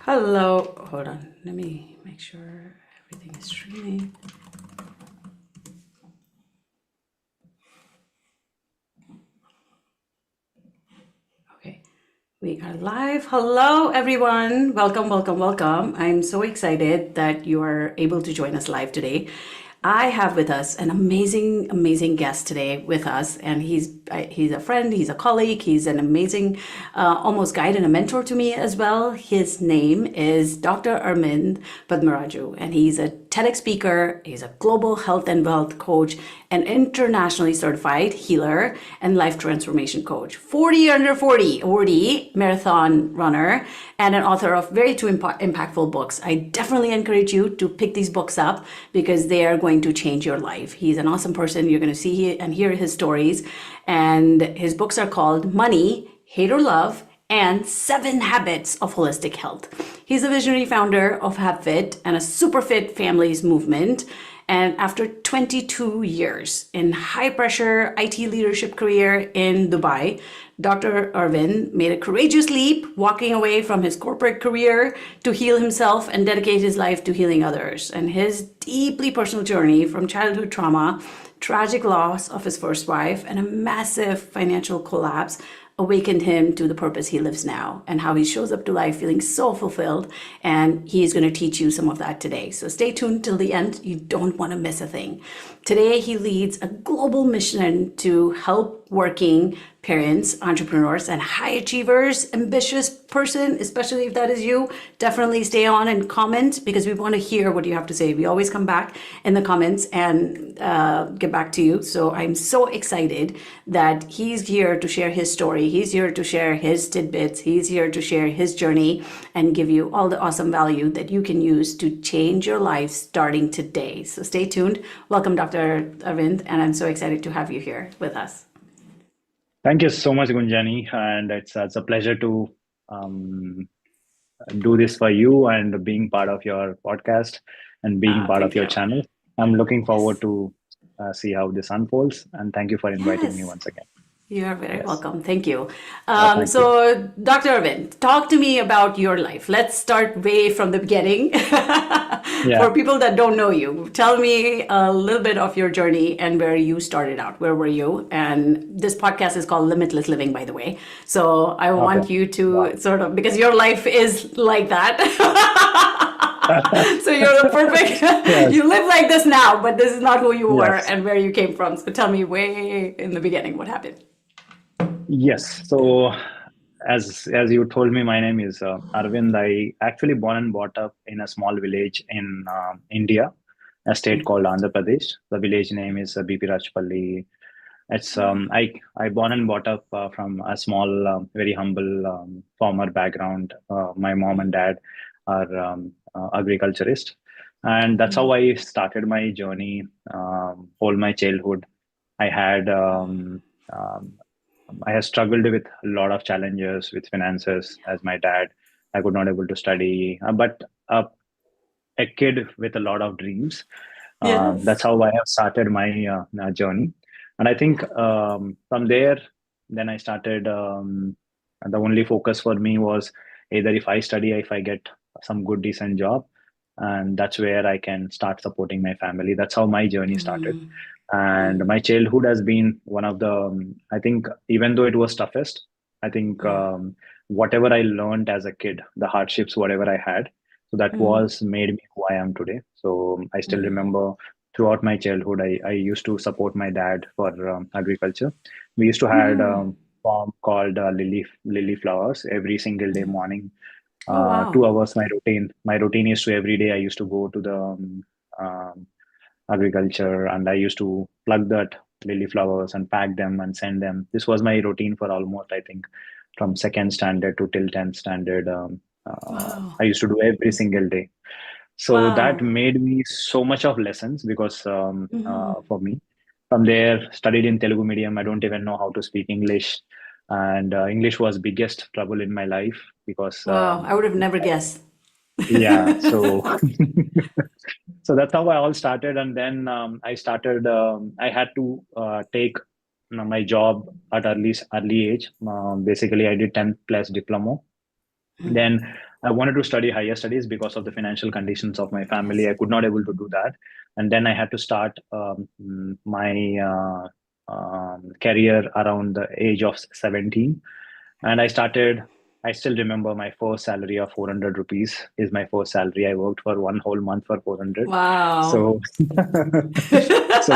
Hello. Hold on. Let me make sure everything is streaming. Okay. We are live. Hello, everyone. Welcome, welcome, welcome. I'm so excited that you are able to join us live today. I have with us an amazing, amazing guest today with us, and he's a friend, he's a colleague, he's an amazing, almost guide and a mentor to me as well. His name is Dr. Arvind Padmaraju, and he's a TEDx speaker, he's a global health and wealth coach, an internationally certified healer, and life transformation coach. 40 under 40 awardee, marathon runner, and an author of very two impactful books. I definitely encourage you to pick these books up because they are going to change your life. He's an awesome person. You're going to see and hear his stories. And his books are called Money, Hate or Love, and 7 Habits of Holistic Health. He's the visionary founder of HabFit and a super fit families movement. And after 22 years in high pressure IT leadership career in Dubai, Dr. Arvind made a courageous leap, walking away from his corporate career to heal himself and dedicate his life to healing others. And his deeply personal journey from childhood trauma, tragic loss of his first wife, and a massive financial collapse awakened him to the purpose he lives now and how he shows up to life feeling so fulfilled. And he is going to teach you some of that today. So stay tuned till the end. You don't want to miss a thing. Today, he leads a global mission to help working parents, entrepreneurs, and high achievers, ambitious person, especially if that is you. Definitely stay on and comment because we want to hear what you have to say. We always come back in the comments and get back to you. So I'm so excited that he's here to share his story. He's here to share his tidbits. He's here to share his journey and give you all the awesome value that you can use to change your life starting today. So stay tuned. Welcome, Dr. Arvind, and I'm so excited to have you here with us. Thank you so much, Gunjani, and it's a pleasure to um, do this for you and being part of your podcast and being part of Thank your you. channel. I'm looking Yes. forward to see how this unfolds, and thank you for inviting me Yes. once again. You are very Yes, welcome. Thank you. thank you. So, Dr. Arvind, talk to me about your life. Let's start way from the beginning. Yeah, For people that don't know you, tell me a little bit of your journey and where you started out. Where were you? And this podcast is called Limitless Living, by the way. So, I okay. want you Wow. to sort of, because your life is like that. So, you're the perfect, Yes, you live like this now, but this is not who you were yes, and where you came from. So, tell me way in the beginning what happened. yes. So, as you told me, my name is Arvind. I actually born and brought up in a small village in India, a state called Andhra Pradesh. The village name is BP Rajpalli. It's I born and brought up from a small, very humble farmer background. My mom and dad are agriculturist, and that's how I started my journey. All my childhood, I had I have struggled with a lot of challenges with finances as my dad. I could not able to study, but a kid with a lot of dreams. That's Yes. how I have started my journey. And I think from there, then I started. The only focus for me was either if I study, if I get some good, decent job, and that's where I can start supporting my family. That's how my journey started. And my childhood has been one of the, I think, even though it was toughest, I think whatever I learned as a kid, the hardships, whatever I had, so that was made me who I am today. So I still remember throughout my childhood, I used to support my dad for agriculture. We used to had farm called Lily Flowers every single day morning. Oh, wow. 2 hours my routine. My routine is to every day I used to go to the agriculture and I used to plug that lily flowers and pack them and send them. This was my routine for almost I think from second standard to till 10th standard. I Wow. used to do every single day. So that Wow. made me so much of lessons because for me, from there, studied in Telugu medium. I don't even know how to speak English, and English was biggest trouble in my life because Wow. I would have never guessed. yeah. So so that's how I all started, and then I started. I had to take. my job at early age. Basically, I did 10th plus diploma. Mm. Then I wanted to study higher studies because of the financial conditions of my family. Yes. I could not able to do that, and then I had to start my career around the age of 17. And I still remember my first salary of 400 rupees is my first salary. I worked for one whole month for 400. Wow. So,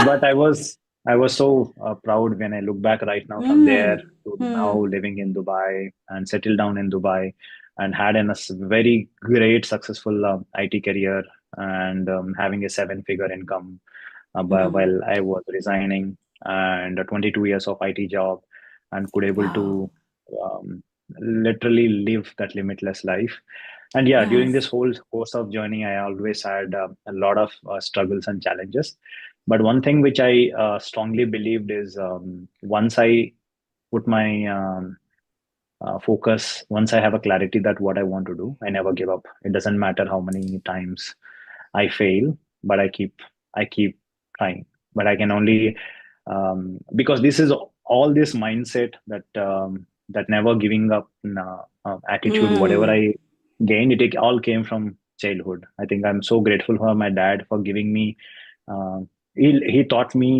but I was so proud when I look back right now from there Mm. to now Mm. living in Dubai and settled down in Dubai and had very great, successful IT career and having a seven-figure income Mm. while I was resigning and 22 years of IT job and could able Wow. to um, literally live that limitless life. And yeah, during Yes. this whole course of journey, I always had a lot of struggles and challenges. But one thing which I strongly believed is once I put my focus, once I have a clarity that what I want to do, I never give up. It doesn't matter how many times I fail, but I keep trying. But I can only because this is all this mindset that never giving up attitude. Whatever Mm. I gained, it all came from childhood. I think I'm so grateful for my dad for giving me. Uh, he taught me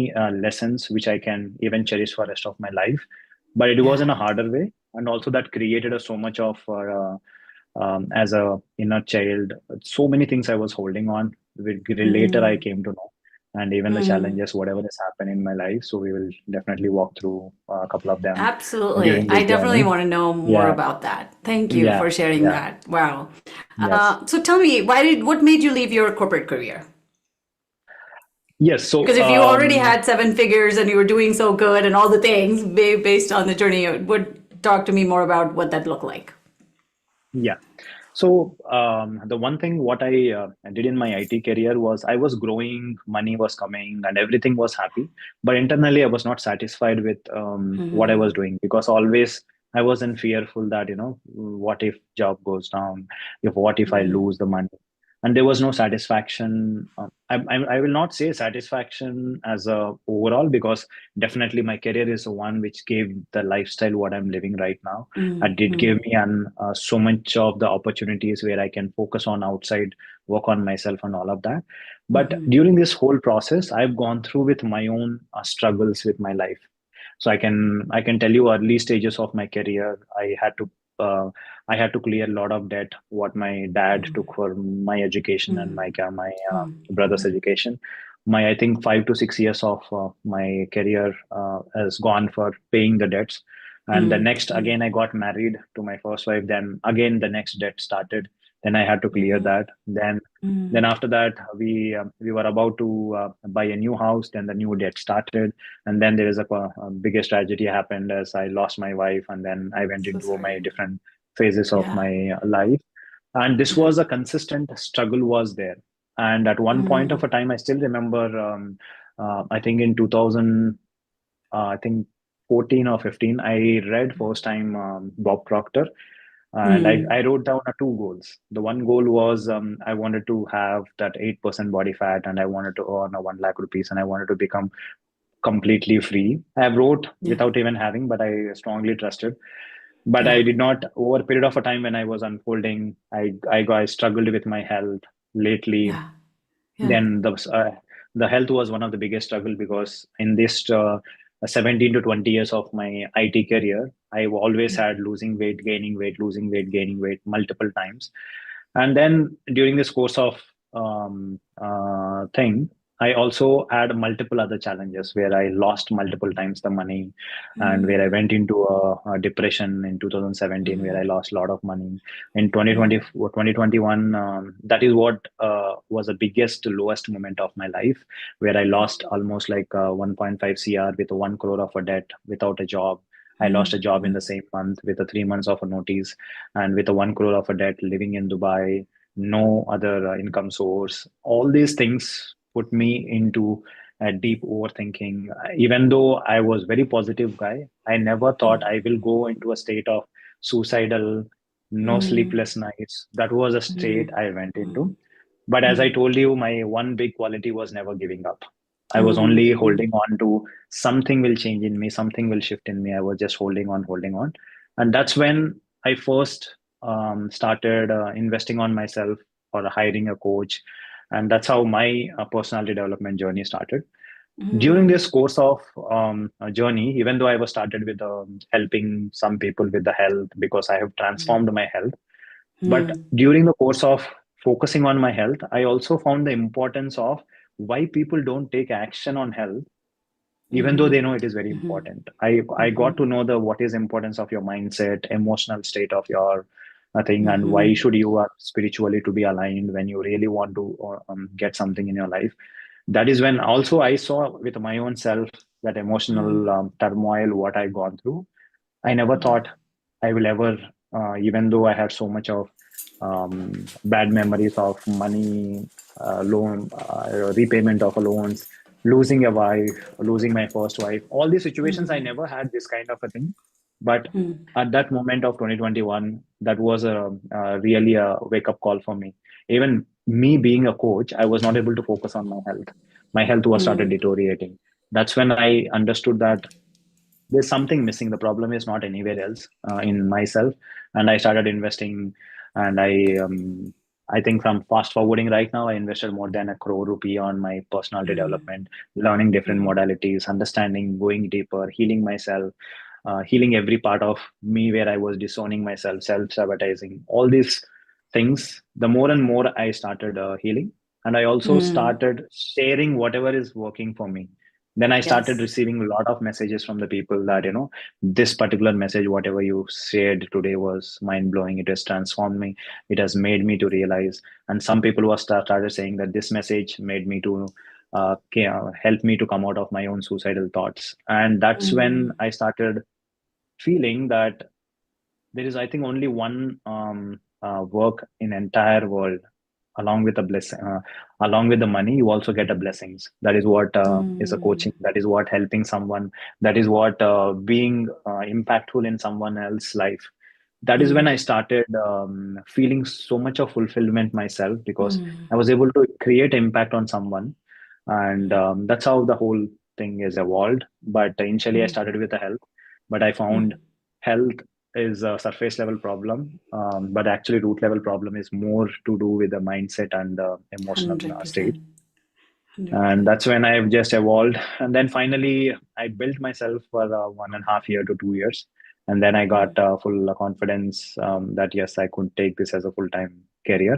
lessons which I can even cherish for the rest of my life. But it was Yeah. in a harder way, and also that created so much of as a inner child. So many things I was holding on. Later, I Mm. came to know, and even the Mm. challenges, whatever has happened in my life. So we will definitely walk through a couple of them Absolutely. during I this definitely journey. want to know more Yeah, about that. Thank you yeah, for sharing yeah. that. Wow. Yes, So tell me, what made you leave your corporate career? yes. Because So if you already had seven figures and you were doing so good and all the things based on the journey, would talk to me more about what that looked like. yeah. So the one thing what I did in my IT career was I was growing, money was coming, and everything was happy. But internally, I was not satisfied with what I was Mm. doing because always I was in fearful that what if job goes down, if what if I Mm. lose the money, and there was no satisfaction. I will not say satisfaction as a overall because definitely my career is the one which gave the lifestyle what I'm living right now. Mm. It did give Mm. me so much of the opportunities where I can focus on outside, work on myself, and all of that. But Mhm. during this whole process, I've gone through with my own struggles with my life. So I can tell you early stages of my career, uh, I had to clear a lot of debt. What my dad Mm. took for my education and Mm. my Mm. brother's education. My I think 5 to 6 years of my career has gone for paying the debts, and the Mm. next again I got married to my first wife. Then again the next debt started. Then I had to clear Mm. that. Then Mm. after that we were about to buy a new house. Then the new debt started, and then there is a biggest tragedy happened as I lost my wife, and then I went So into my sorry. different phases of Yeah. my life. And this Yeah. was a consistent struggle was there. And at one point of Mm. a time, I still remember. I think in 2000, I think 14 or 15, I read first time Bob Proctor, and I Mm. wrote down two goals. The one goal was I wanted to have that 8% body fat, and I wanted to earn a 1 lakh rupees, and I wanted to become completely free. I wrote Yeah. without even having, but I strongly trusted. But I Yeah. did not, over a period of a time when I was unfolding, I struggled with my health lately. Yeah. Yeah. Then the health was one of the biggest struggle because in this 17 to 20 years of my IT career, I always Yeah. had losing weight, gaining weight, losing weight, gaining weight multiple times. And then during this course of thing, I also had multiple other challenges where I lost multiple times the money, and where I Mm. went into a depression in 2017 where I Mm. lost a lot of money. In 2020, Mm. 2021, that is what was the biggest, lowest moment of my life, where I Yeah. lost almost like 1.5 CR with 1 crore of a debt without a job. I lost a Mm. job in Mm. the same month with a 3 months of a notice, and with a 1 crore of a debt, living in Dubai, no other income source. All these things put me into a deep overthinking. Even though I was very positive guy, I never thought I will go into a state of suicidal, no Mm. sleepless nights. That was a state Mm. I went into. Mm. But as I Mm. told you, my one big quality was never giving up. I was only Mm. holding on to something will change in me, something will shift in me. I was just holding on. And that's when I first started investing on myself or hiring a coach. And that's how my personality development journey started. During Mm. this course of journey, even though I was started with helping some people with the health because I have transformed my health, but Mm. during the course of focusing on my health, I also found the importance of why people don't take action on health even though they Mm. know it is very important. I got to know the what is importance of your mindset, emotional state of your thing, and why Mm. should you are spiritually to be aligned when you really want to get something in your life. That is when also I saw with my own self that emotional Mm. turmoil what I gone through. I never thought I will ever, even though I had so much of bad memories of money, loan, repayment of loans, losing a wife, losing my first wife, all these situations, I never had this kind of a thing. But Mm. at that moment of 2021, that was really a wake up call for me. Even me being a coach, I was not able to focus on my health. My health was started Mm. deteriorating. That's when I understood that there's something missing. The problem is not anywhere else in myself. And I started investing, and I think from fast forwarding right now, I invested more than a crore rupee on my personality development, learning different Mm. modalities, understanding, going deeper, healing myself, healing every part of me where I was disowning myself, self-sabotaging, all these things. The more and more I started healing, and I also Mm. started sharing whatever is working for me. Then I started Yes. receiving a lot of messages from the people that, this particular message, whatever you shared today was mind blowing. It has transformed me. It has made me to realize. And some people were started saying that this message made me to help me to come out of my own suicidal thoughts. And that's when Mm. I started feeling that there is, I think, only one work in entire world along with the blessing, along with the money, you also get the blessings. That is what is a Mm. coaching. That is what helping someone. That is what being impactful in someone else's life. That is when I Mm. started feeling so much of fulfillment myself because Mm. I was able to create impact on someone, and that's how the whole thing is evolved. But initially, I Mm. started with the health, but I found Mm. health is a surface level problem, but actually root level problem is more to do with the mindset and the emotional state. 100%. And 100%. that's when I've just evolved. And then finally, I built myself for 1.5 year to 2 years. And then I got full confidence that yes, I could take this as a full time career.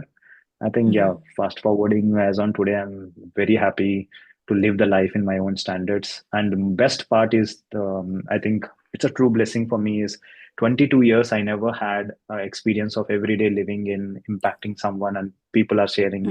I think, yeah, Mm. fast forwarding as on today, I'm very happy to live the life in my own standards. And the best part is, I think it's a true blessing for me is 22 years, I never had experience of everyday living in impacting someone and people are sharing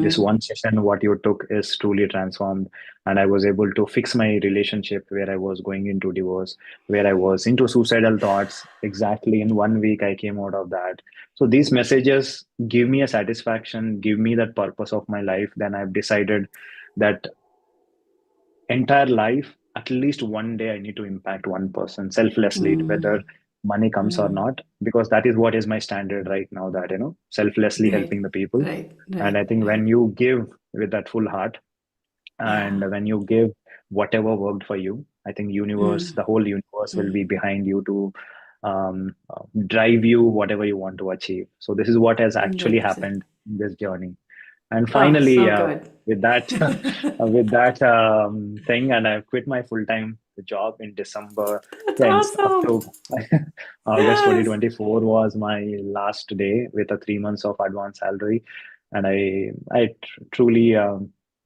this Mm. one session, what you took is truly transformed. And I was able to fix my relationship where I was going into divorce, where I was into suicidal thoughts. Exactly in 1 week, I came out of that. So these messages give me a satisfaction, give me that purpose of my life. Then I've decided that entire life, at least one day, I need to impact one person selflessly, whether Mm. money comes or Mm. not, because that is what is my standard right now, that, selflessly Right. helping the people. Right. And I Right. think Right. when you give with that full heart Yeah. and when you give whatever worked for you, I think universe, Mm. the whole universe will be Mm. behind you to drive you whatever you want to achieve. So this is what has actually 100%. happened in this journey. And Oh, finally, so good. with that, with that thing, and I quit my full time job in December. That's Yeah, in awesome. October, August Yes. 2024 was my last day with a 3 months of advance salary, and truly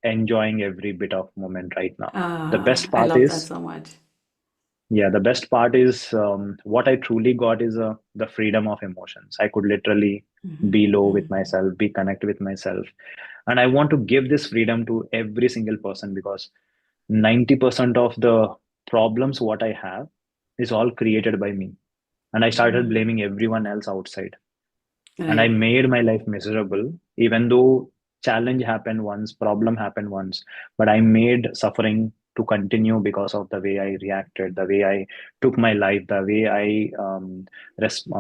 enjoying every bit of moment right now. The best I part love that is so much. yeah, the best part is what I truly got is the freedom of emotions. I could literally be low with myself, be connect with myself, and I want to give this freedom to every single person because 90% of the problems what I have is all created by me, and I started blaming everyone else outside, and I Right. made my life miserable. Even though challenge happened once, problem happened once, but I made suffering to continue because of the way I reacted, the way I took my life, the way I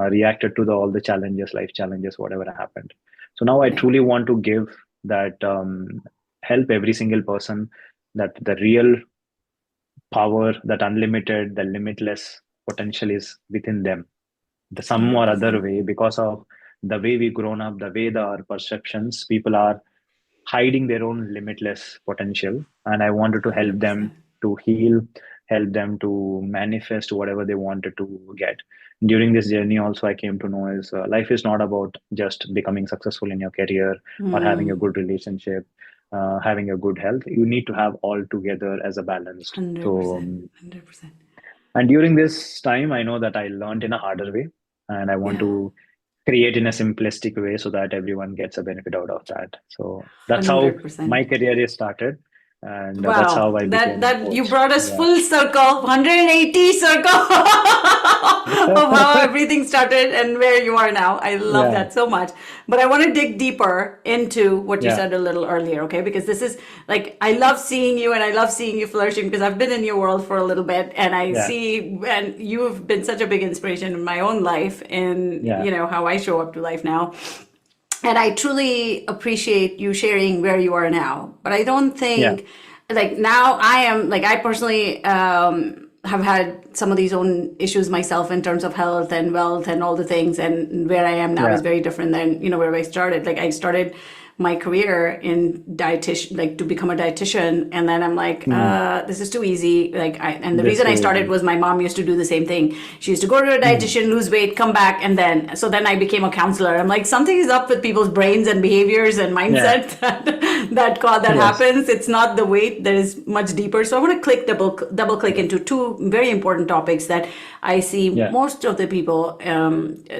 reacted to all the challenges, life challenges, whatever happened. So now I Right. truly want to give that help every single person. that the real power, that unlimited, the limitless potential is within them. The some or other 100%. way, because of the way we grown up, the way our perceptions, people are hiding their own limitless potential. And I wanted to help 100%. them to heal, help them to manifest whatever they wanted to get. During this journey, also, I came to know is life is not about just becoming successful in your career or having a Mm, good relationship, having a good health. You need to have all together as a balanced. So, 100%. 100%. and during this time, I know that I learned in a harder way, and I want Yeah. to create in a simplistic way so that everyone gets a benefit out of that. So that's how my 100%. career is started, and that's how Wow, I became a that you coach. brought us Yeah. full circle, 180 circle of how everything started and where you are now. I love Yeah. that so much. But I want to dig deeper into what you Yeah. said a little earlier, okay? Because this is like I love seeing you and I love seeing you flourishing because I've been in your world for a little bit and I Yeah. see and you've been such a big inspiration in my own life and Yeah. how I show up to life now. And I truly appreciate you sharing where you are now. But I don't Yeah. think, like, now I am, like, I personally have had some of these own issues myself in terms of health and wealth and all the things. And where I am now Yeah. is very different than, where I started. Like, I started my career in dietitian, like to become a dietitian, and then I'm like, Mm. this is too easy. And the This reason I way. started was my mom used to do the same thing. She used to go to a Mm. dietitian, lose weight, come back, and then I became a counselor. I'm like, something is up with people's brains and behaviors and Yeah. mindset that Yes. happens. It's not the weight that is much deeper. So I want to double click Correct. into two very important topics that I see Yeah. most of the people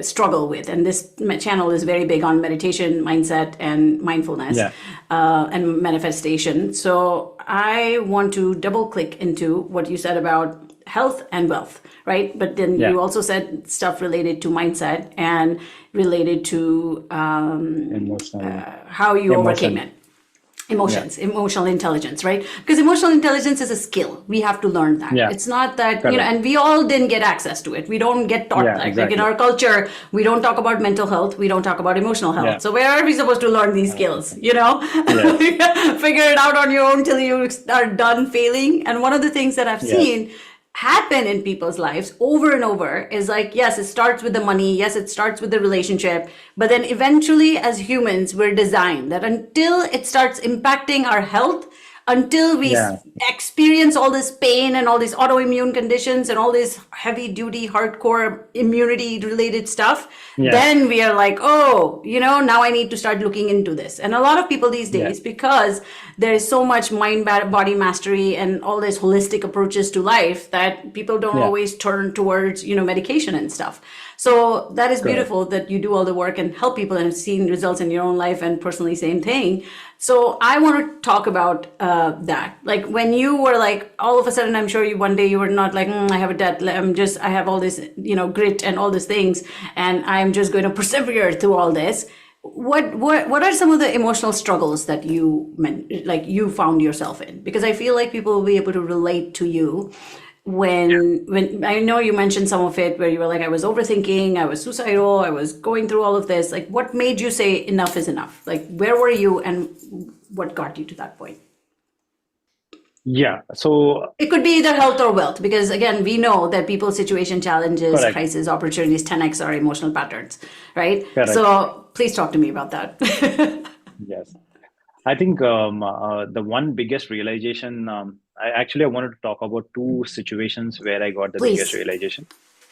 struggle with, and this channel is very big on meditation, mindset, and mindfulness Yeah. and manifestation. So I want to double click into what you said about health and wealth, right? But then Yeah. you also said stuff related to mindset and related to Emotional. how you overcame Emotion. it. Yeah. Emotional intelligence, right? Because emotional intelligence is a skill. We have to learn that. Yeah. It's not that, Correct. and we all didn't get access to it. We don't get taught Yeah. that. Like in Exactly. our culture, we don't talk about mental health. We don't talk about emotional health. Yeah. So where are we supposed to learn these skills? Yes. Figure it out on your own till you are done failing. And one of the things that I've Yes. seen happen in people's lives over and over is like, yes, it starts with the money. Yes, it starts with the relationship. But then eventually, as humans, we're designed that until it starts impacting our health, until we Yeah. experience all this pain and all these autoimmune conditions and all this heavy duty, hardcore immunity related stuff, Yeah. then we are like, oh, now I need to start looking into this. And a lot of people these Yeah. days, because there is so much mind body mastery and all these holistic approaches to life, that people don't Yeah. always turn towards medication and stuff. So that is Correct. beautiful that you do all the work and help people and have seen results in your own life, and personally same thing. So I want to talk about that. Like when you were like, all of a sudden, I'm sure one day you were not like, I have a debt. I have all this, grit and all these things, and I'm just going to persevere through all this. What are some of the emotional struggles that you found yourself in? Because I feel like people will be able to relate to you when I know you mentioned some of it where you were like, I was overthinking, I was suicidal, I was going through all of this. Like, what made you say enough is enough? Like, where were you and what got you to that point? Yeah. So It could be either health or wealth, because again, we know that people's situation, challenges, correct. crisis, opportunities, 10x are emotional patterns, right? Correct. So please talk to me about that. Yes. I think the one biggest realization, I wanted to talk about two situations where I got the biggest Please, realization.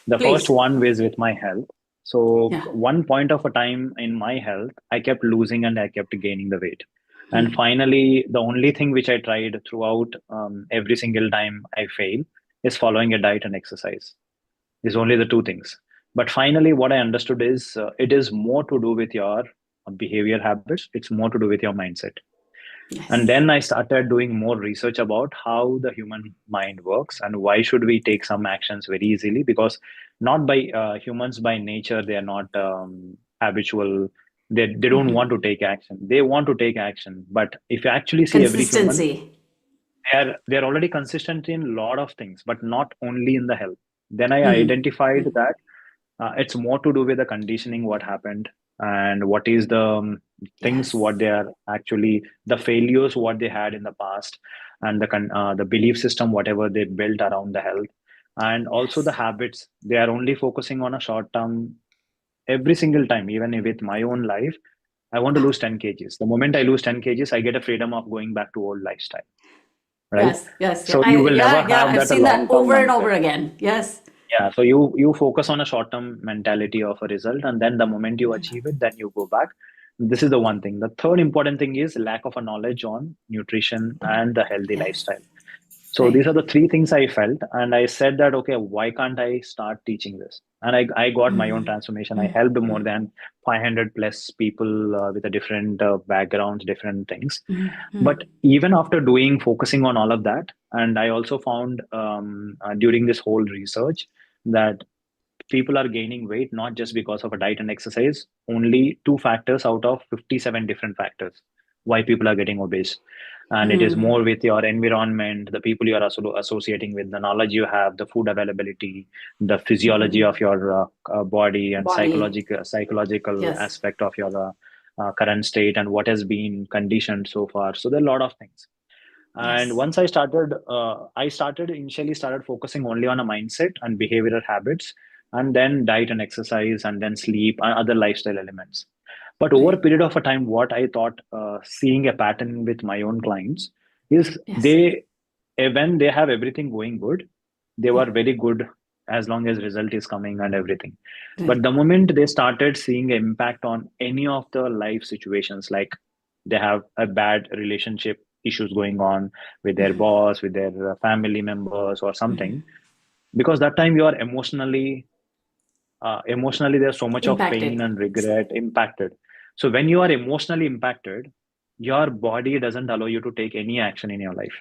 The first please. one was with my health. So Yeah. one point of a time in my health, I kept losing and I kept gaining the weight. And Hmm. finally, the only thing which I tried throughout every single time I fail is following a diet and exercise. These only the two things. But finally, what I understood is it is more to do with your behavior habits. It's more to do with your mindset. And Yes. then I started doing more research about how the human mind works and why should we take some actions very easily, because not by humans by nature, they are not habitual. They don't want to take action. They want to take action. But if you actually see every human, Consistency. they're already consistent in a lot of things, but not only in the health. Then I Hmm. identified that it's more to do with the conditioning, what happened, and what is the things, Yes. what they are actually, the failures, what they had in the past. and the belief system, whatever they built around the health, and also the Yes. habits. They are only focusing on a short term every single time. Even with my own life, I want to lose 10 kgs. The moment I lose 10 kgs, I get a freedom of going back to old lifestyle, right? Yes. Yes. Yeah. So you will never Yeah. have I've that a seen that long term over and mindset. over again. Yes. Yeah, so you focus on a short term mentality of a result, and then the moment you achieve it, then you go back. This is the one thing. The third important thing is lack of a knowledge on nutrition and the healthy Yes. lifestyle. So these Right. are the three things I felt, and I said that, okay, why can't I start teaching this? And I got my own Mm, transformation. I mm, helped more mm, than 500 plus people with a different backgrounds, different things. mm, mm. But even after doing, focusing on all of that, and I also found during this whole research that people are gaining weight not just because of a diet and exercise, only two factors out of 57 different factors why people are getting obese. And it is Mm. more with your environment, the people you are associating with, the knowledge you have, the food availability, the physiology Mm. of your body, and Body. psychological Yes. aspect of your current state and what has been conditioned so far. So there are a lot of things. And Yes. once I started initially started focusing only on a mindset and behavioral habits, and then diet and exercise, and then sleep and other lifestyle elements. But over a Right. period of a time, what I thought, seeing a pattern with my own clients, is Yes. when they have everything going good, they were Yeah. very good as long as result is coming and everything. But Right. the moment they started seeing an impact on any of the life situations, like they have a bad relationship issues going on with their Mm, boss, with their family members or mm. something, because that time you are emotionally there's so much of pain Impacted. and regret impacted. So when you are emotionally impacted, your body doesn't allow you to take any action in your life.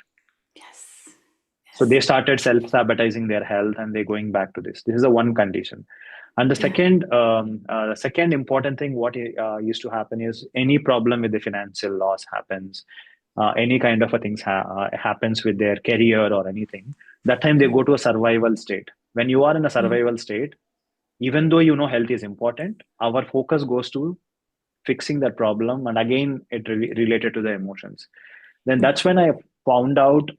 Yes. So Yes. they started self-sabotaging their health, and they're going back to this. This is the one condition. And Yeah. the second important thing, what used to happen is any problem with the financial loss happens, any kind of a things happens with their career or anything. That time they go to a survival state. When you are in a Mm. survival state, even though you know health is important, our focus goes to fixing that problem, and again it related to the emotions. Then Mm. that's when I found out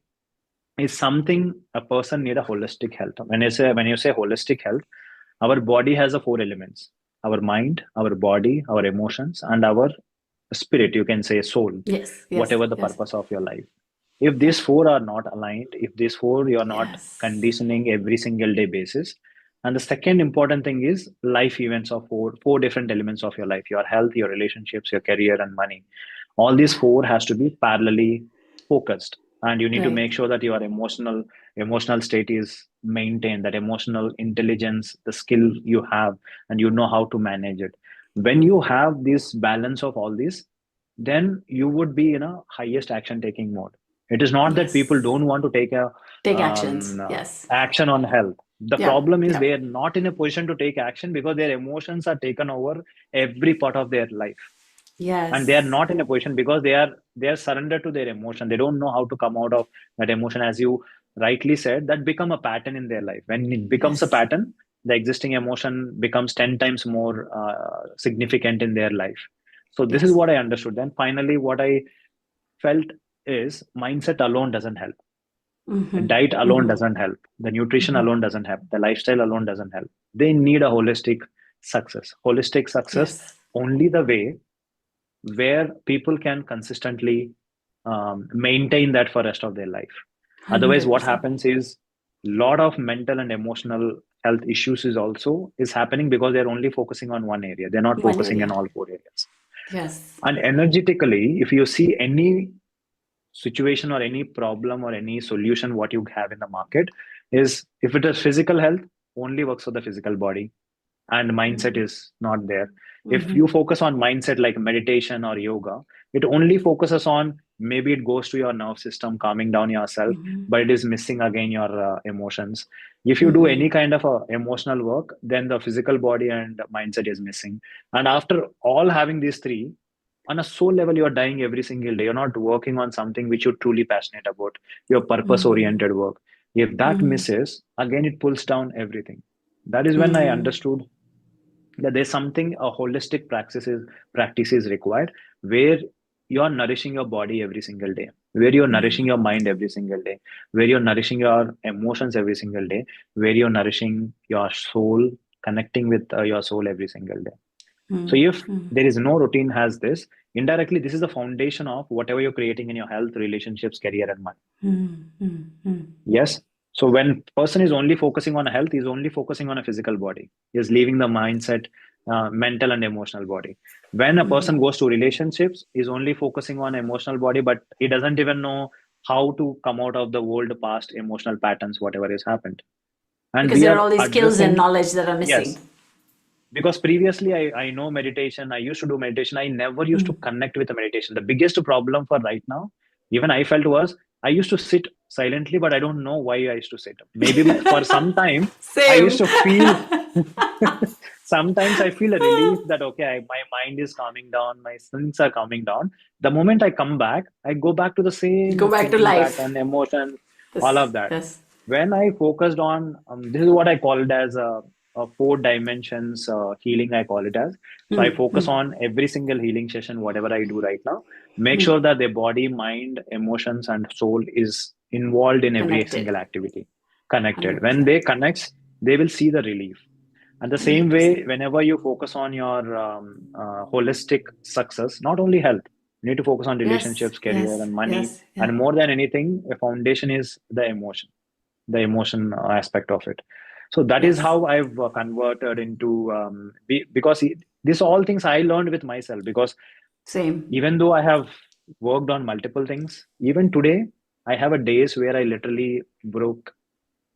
is something a person need a holistic health. When you say holistic health, our body has a four elements: our mind, our body, our emotions, and our spirit, you can say soul, Yes. Yes. whatever the Yes. purpose of your life. If Yeah. these four are not aligned, if these four you're not Yes. conditioning every single day basis. And the second important thing is life events of four different elements of your life: your health, your relationships, your career, and money. All these Yeah. four has to be parallelly focused, and you need to Right. make sure that your emotional state is maintained, that emotional intelligence, the skill you have, and you know how to manage it. When you Mm. have this balance of all this, then you would be in a highest action taking mode. It is not that people Yes. don't want to take a Take actions. Yes. action on health. The Yeah. problem is Yeah. they are not in a position to take action because their emotions are taken over every part of their life, and they are Yes. not in a position because they are surrendered to their emotion. They don't know how to come out of that emotion. As you rightly said, that become a pattern in their life. When it becomes a Yes. pattern, the existing emotion becomes 10 times more significant in their life. So this is Yes. what I understood. Then finally what I felt is mindset alone doesn't help. Mm-hmm. Diet alone Mm-hmm. doesn't help. The nutrition Mm-hmm. alone doesn't help. The lifestyle alone doesn't help. They need a holistic success. Holistic success Yes. only the way where people can consistently maintain that for rest of their life. Otherwise, what 100%. happens is lot of mental and emotional health issues is happening because they're only focusing on one area. They're not One focusing on area. all four areas. Yes. And energetically, if you see any situation or any problem or any solution what you have in the market, is if it is physical health, only works for the physical body, and mindset Mm-hmm. is not there. If you Mm-hmm. focus on mindset like meditation or yoga, it only focuses on, maybe it goes to your nerve system, calming down yourself, Mm-hmm. but it is missing again your emotions. If you do Mm-hmm. any kind of emotional work, then the physical body and mindset is missing. And after all having these three, on a soul level, you're dying every single day. You're not working on something which you're truly passionate about, your purpose Mm-hmm. oriented work. If that Mm-hmm. misses, again, it pulls down everything. That is when I Mm-hmm. understood that there's something a holistic practice is required, where you are nourishing your body every single day. where you're nourishing your mind every single day, where you're nourishing your emotions every single day, where you're nourishing your soul, connecting with your soul every single day. So Mm, if mm, there is no routine has this, indirectly, this is the foundation of whatever you're creating in your health, relationships, career, and money. mm, mm, mm. Yes. So when person is only focusing on health, he's only focusing on a physical body. He's leaving the mindset, mental and emotional body. When a person goes to relationships, he's only focusing on emotional body, but he doesn't even know how to come out of the old past emotional patterns, whatever has happened. And Because we there are are all these skills and addressing, knowledge that are missing. yes, because previously I know meditation, I used to do meditation, I never used to Mm. connect with the meditation. The biggest problem for right now, even I felt, was I used to sit silently, but I don't know why I used to sit. Maybe for some time I used Same. to feel sometimes I feel a relief that okay, my mind is calming down, my things are calming down. The moment I come back, I go back to the Go same back to thinking life. pattern, emotions, all This, of that. yes. When I focused on this is what I call it as a four dimensions healing. I call it as, so I Mm, focus mm, on every single healing session, whatever I do right now. Make mm. sure that the body, mind, emotions, and soul is involved in every single Connected. activity, connected. When 100%. they connect, they will see the relief. And the same way, 100%. whenever you focus on your holistic success, not only health, you need to focus on Yes, relationships, career, yes, and money. yes, yeah. And more than anything, a foundation is the emotion aspect of it. So that is Yes. how I've converted into because this all things I learned with myself. Because Same. even though I have worked on multiple things, even today I have a days where I literally broke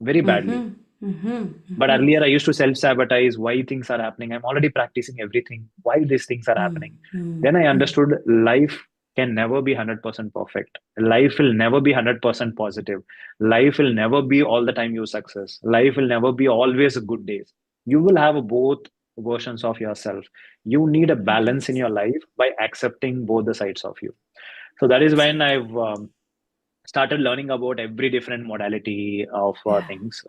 very badly. Mm-hmm. Mm-hmm. But Mm-hmm. earlier I used to self-sabotage why things are happening. I'm already practicing everything. Why these things are Mm, happening? mm, Then I mm. understood life can never be 100% perfect. Life will never be 100% positive. Life will never be all the time you success. Life will never be always good days. You will have both versions of yourself. You need a balance in 100%. your life by accepting both the sides of you. So that is when Absolutely. I've started learning about every different modality of Yeah. things.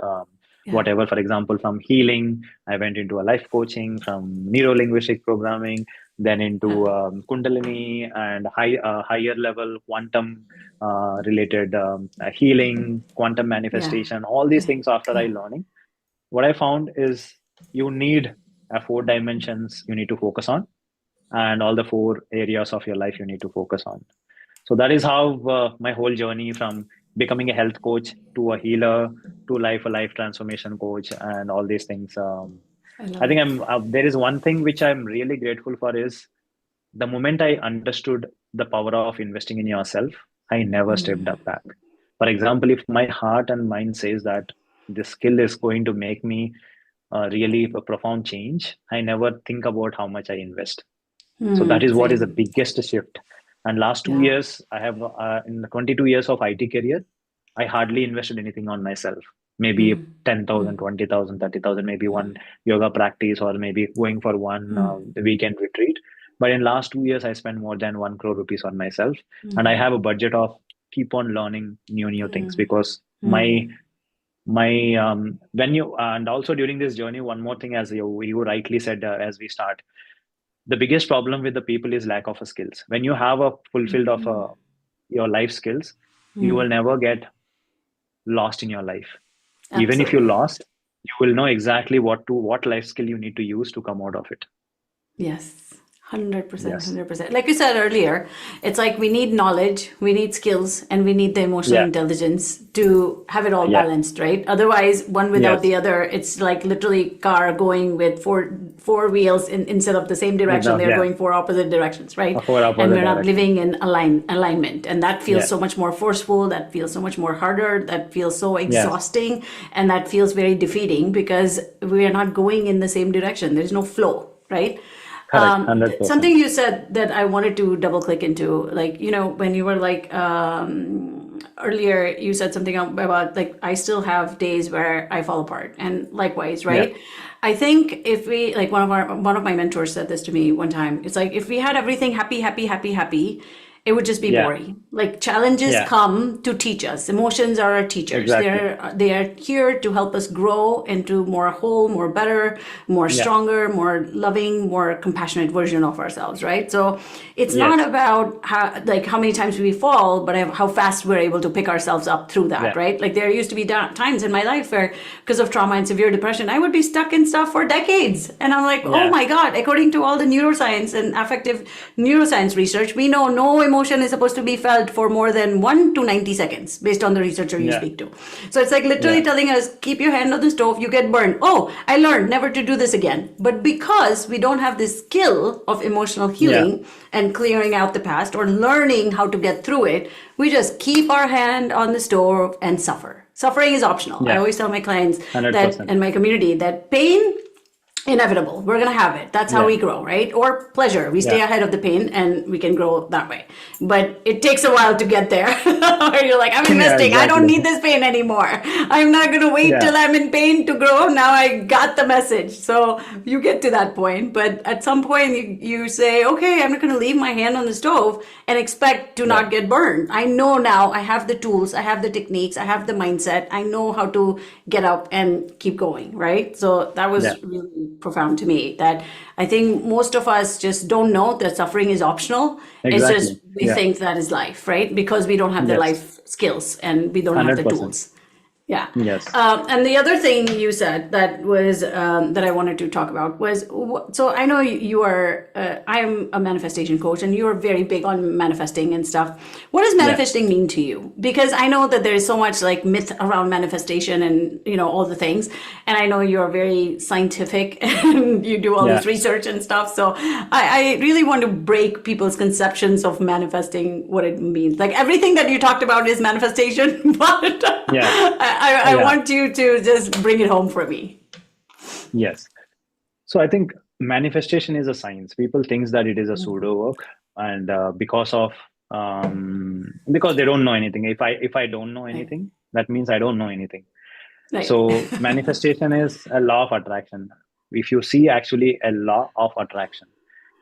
Yeah. Whatever, for example, from healing, I went into a life coaching, from neuro linguistic programming, then Yeah. into Kundalini and higher level quantum related healing, quantum Yeah. manifestation, all these Yeah. things after I Yeah. learning. What I found is you need four dimensions you need to focus on, and all the four areas of your life you need to focus on. So that is how my whole journey from becoming a health coach to a healer to a life transformation coach and all these things. I love I think it. there is one thing which I'm really grateful for is the moment I understood the power of investing in yourself, I never stepped Mm. up back. For example, if my heart and mind says that this skill is going to make me really a profound change, I never think about how much I invest. So that Mm. is what is the Same. biggest shift. And last two Yeah. years, I have in the 22 years of IT career, I hardly invested anything on myself. Maybe Mm. 10,000, Mm. 20,000, 30,000, maybe one Mm. yoga practice or maybe going for one Mm. weekend retreat. But in last 2 years, I spent more than 1 crore rupees on myself. And I Mm. have a budget of keep on learning new things Mm. because Mm. my when you and also during this journey, one more thing, as you rightly said as we start, the biggest problem with the people is lack of a skills. When you have a fulfilled of your life skills, you will Mm. never get lost in your life. Even if you Absolutely. lost, you will know exactly what life skill you need to use to come out of it. Yes, 100%, Yes. 100%. Like you said earlier, it's like we need knowledge, we need skills, and we need the emotional Yeah. intelligence to have it all Yeah. balanced, right? Otherwise, one without Yes. the other, it's like literally car going with four wheels instead of the same direction, they're Yeah. going four opposite directions, right? For And opposite we're not direction. living in alignment, and that feels Yeah. so much more forceful. That feels so much more harder. That feels so Yes. exhausting, and that feels very defeating because we are not going in the same direction. There's no flow, right? Correct. 100%. Something you said that I wanted to double click into, like, when you were like, earlier, you said something about like, I still have days where I fall apart. And likewise, Yeah. right? I think if we, like, one of my mentors said this to me one time, it's like, if we had everything happy, happy, happy, happy, it would just be Yeah. boring. Like challenges Yeah. come to teach us. Emotions are our teachers. Exactly. They are here to help us grow into more whole, more better, more Yeah. stronger, more loving, more compassionate version of ourselves, right? So it's not Yes. about how many times we fall, but how fast we're able to pick ourselves up through that, Yeah. right? Like there used to be times in my life where, because of trauma and severe depression, I would be stuck in stuff for decades, and I'm like, oh Yeah. my god! According to all the neuroscience and affective neuroscience research, we know no emotion is supposed to be felt for more than 1 to 90 seconds based on the researcher you Yeah. speak to. So it's like literally Yeah. telling us, keep your hand on the stove, you get burned. Oh, I learned never to do this again. But because we don't have this skill of emotional Yeah. healing and clearing out the past or learning how to get through it, we just keep our hand on the stove and suffer. Suffering is optional. I Yeah. always tell my clients that 100%. in my community that pain inevitable, we're going to have it. That's how Yeah. we grow, right? Or pleasure, we stay Yeah. ahead of the pain and we can grow that way. But it takes a while to get there. Where you're like, I'm Yeah. investing, I don't Exactly. need this pain anymore, I'm not going to wait Yeah. till I'm in pain to grow. Now I got the message. So you get to that point, but at some point you say, okay, I'm not going to leave my hand on the stove and expect to Yeah. not get burned. I know now, I have the tools, I have the techniques, I have the mindset, I know how to get up and keep going, right? So that was Yeah. really profound to me, that I think most of us just don't know that suffering is optional. It's just Exactly. we Yeah. think that is life, right? Because we don't have the Yes. life skills and we don't have the 100%. tools. Yeah. Yes. And the other thing you said that was that I wanted to talk about was, so I know you are, I'm a manifestation coach and you're very big on manifesting and stuff. What does Yeah. manifesting mean to you? Because I know that there's so much like myth around manifestation and, all the things. And I know you're very scientific and you do all Yeah. this research and stuff. So I really want to break people's conceptions of manifesting, what it means. Like everything that you talked about is manifestation, but Yeah. I Yeah. want you to just bring it home for me. Yes. So I think manifestation is a science. People think that it is a pseudo work, and because they don't know anything. If I don't know Right. anything, that means I don't know anything. Right. So manifestation is a law of attraction. If you see actually a law of attraction,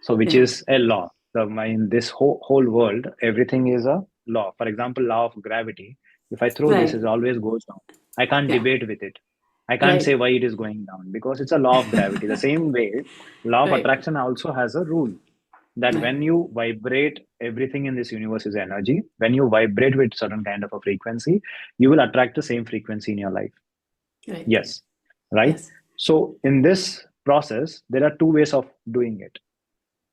so which Yeah. is a law. So in this whole world, everything is a law. For example, law of gravity. If I throw this, Right. it always goes down. I can't Yeah. debate with it. I can't say Right. why it is going down because it's a law of gravity. The same way, law of Right. attraction also has a rule that Right. when you vibrate, everything in this universe is energy. When you vibrate with certain kind of a frequency, you will attract the same frequency in your life. Right. Yes, right? Yes. So in this process, there are two ways of doing it.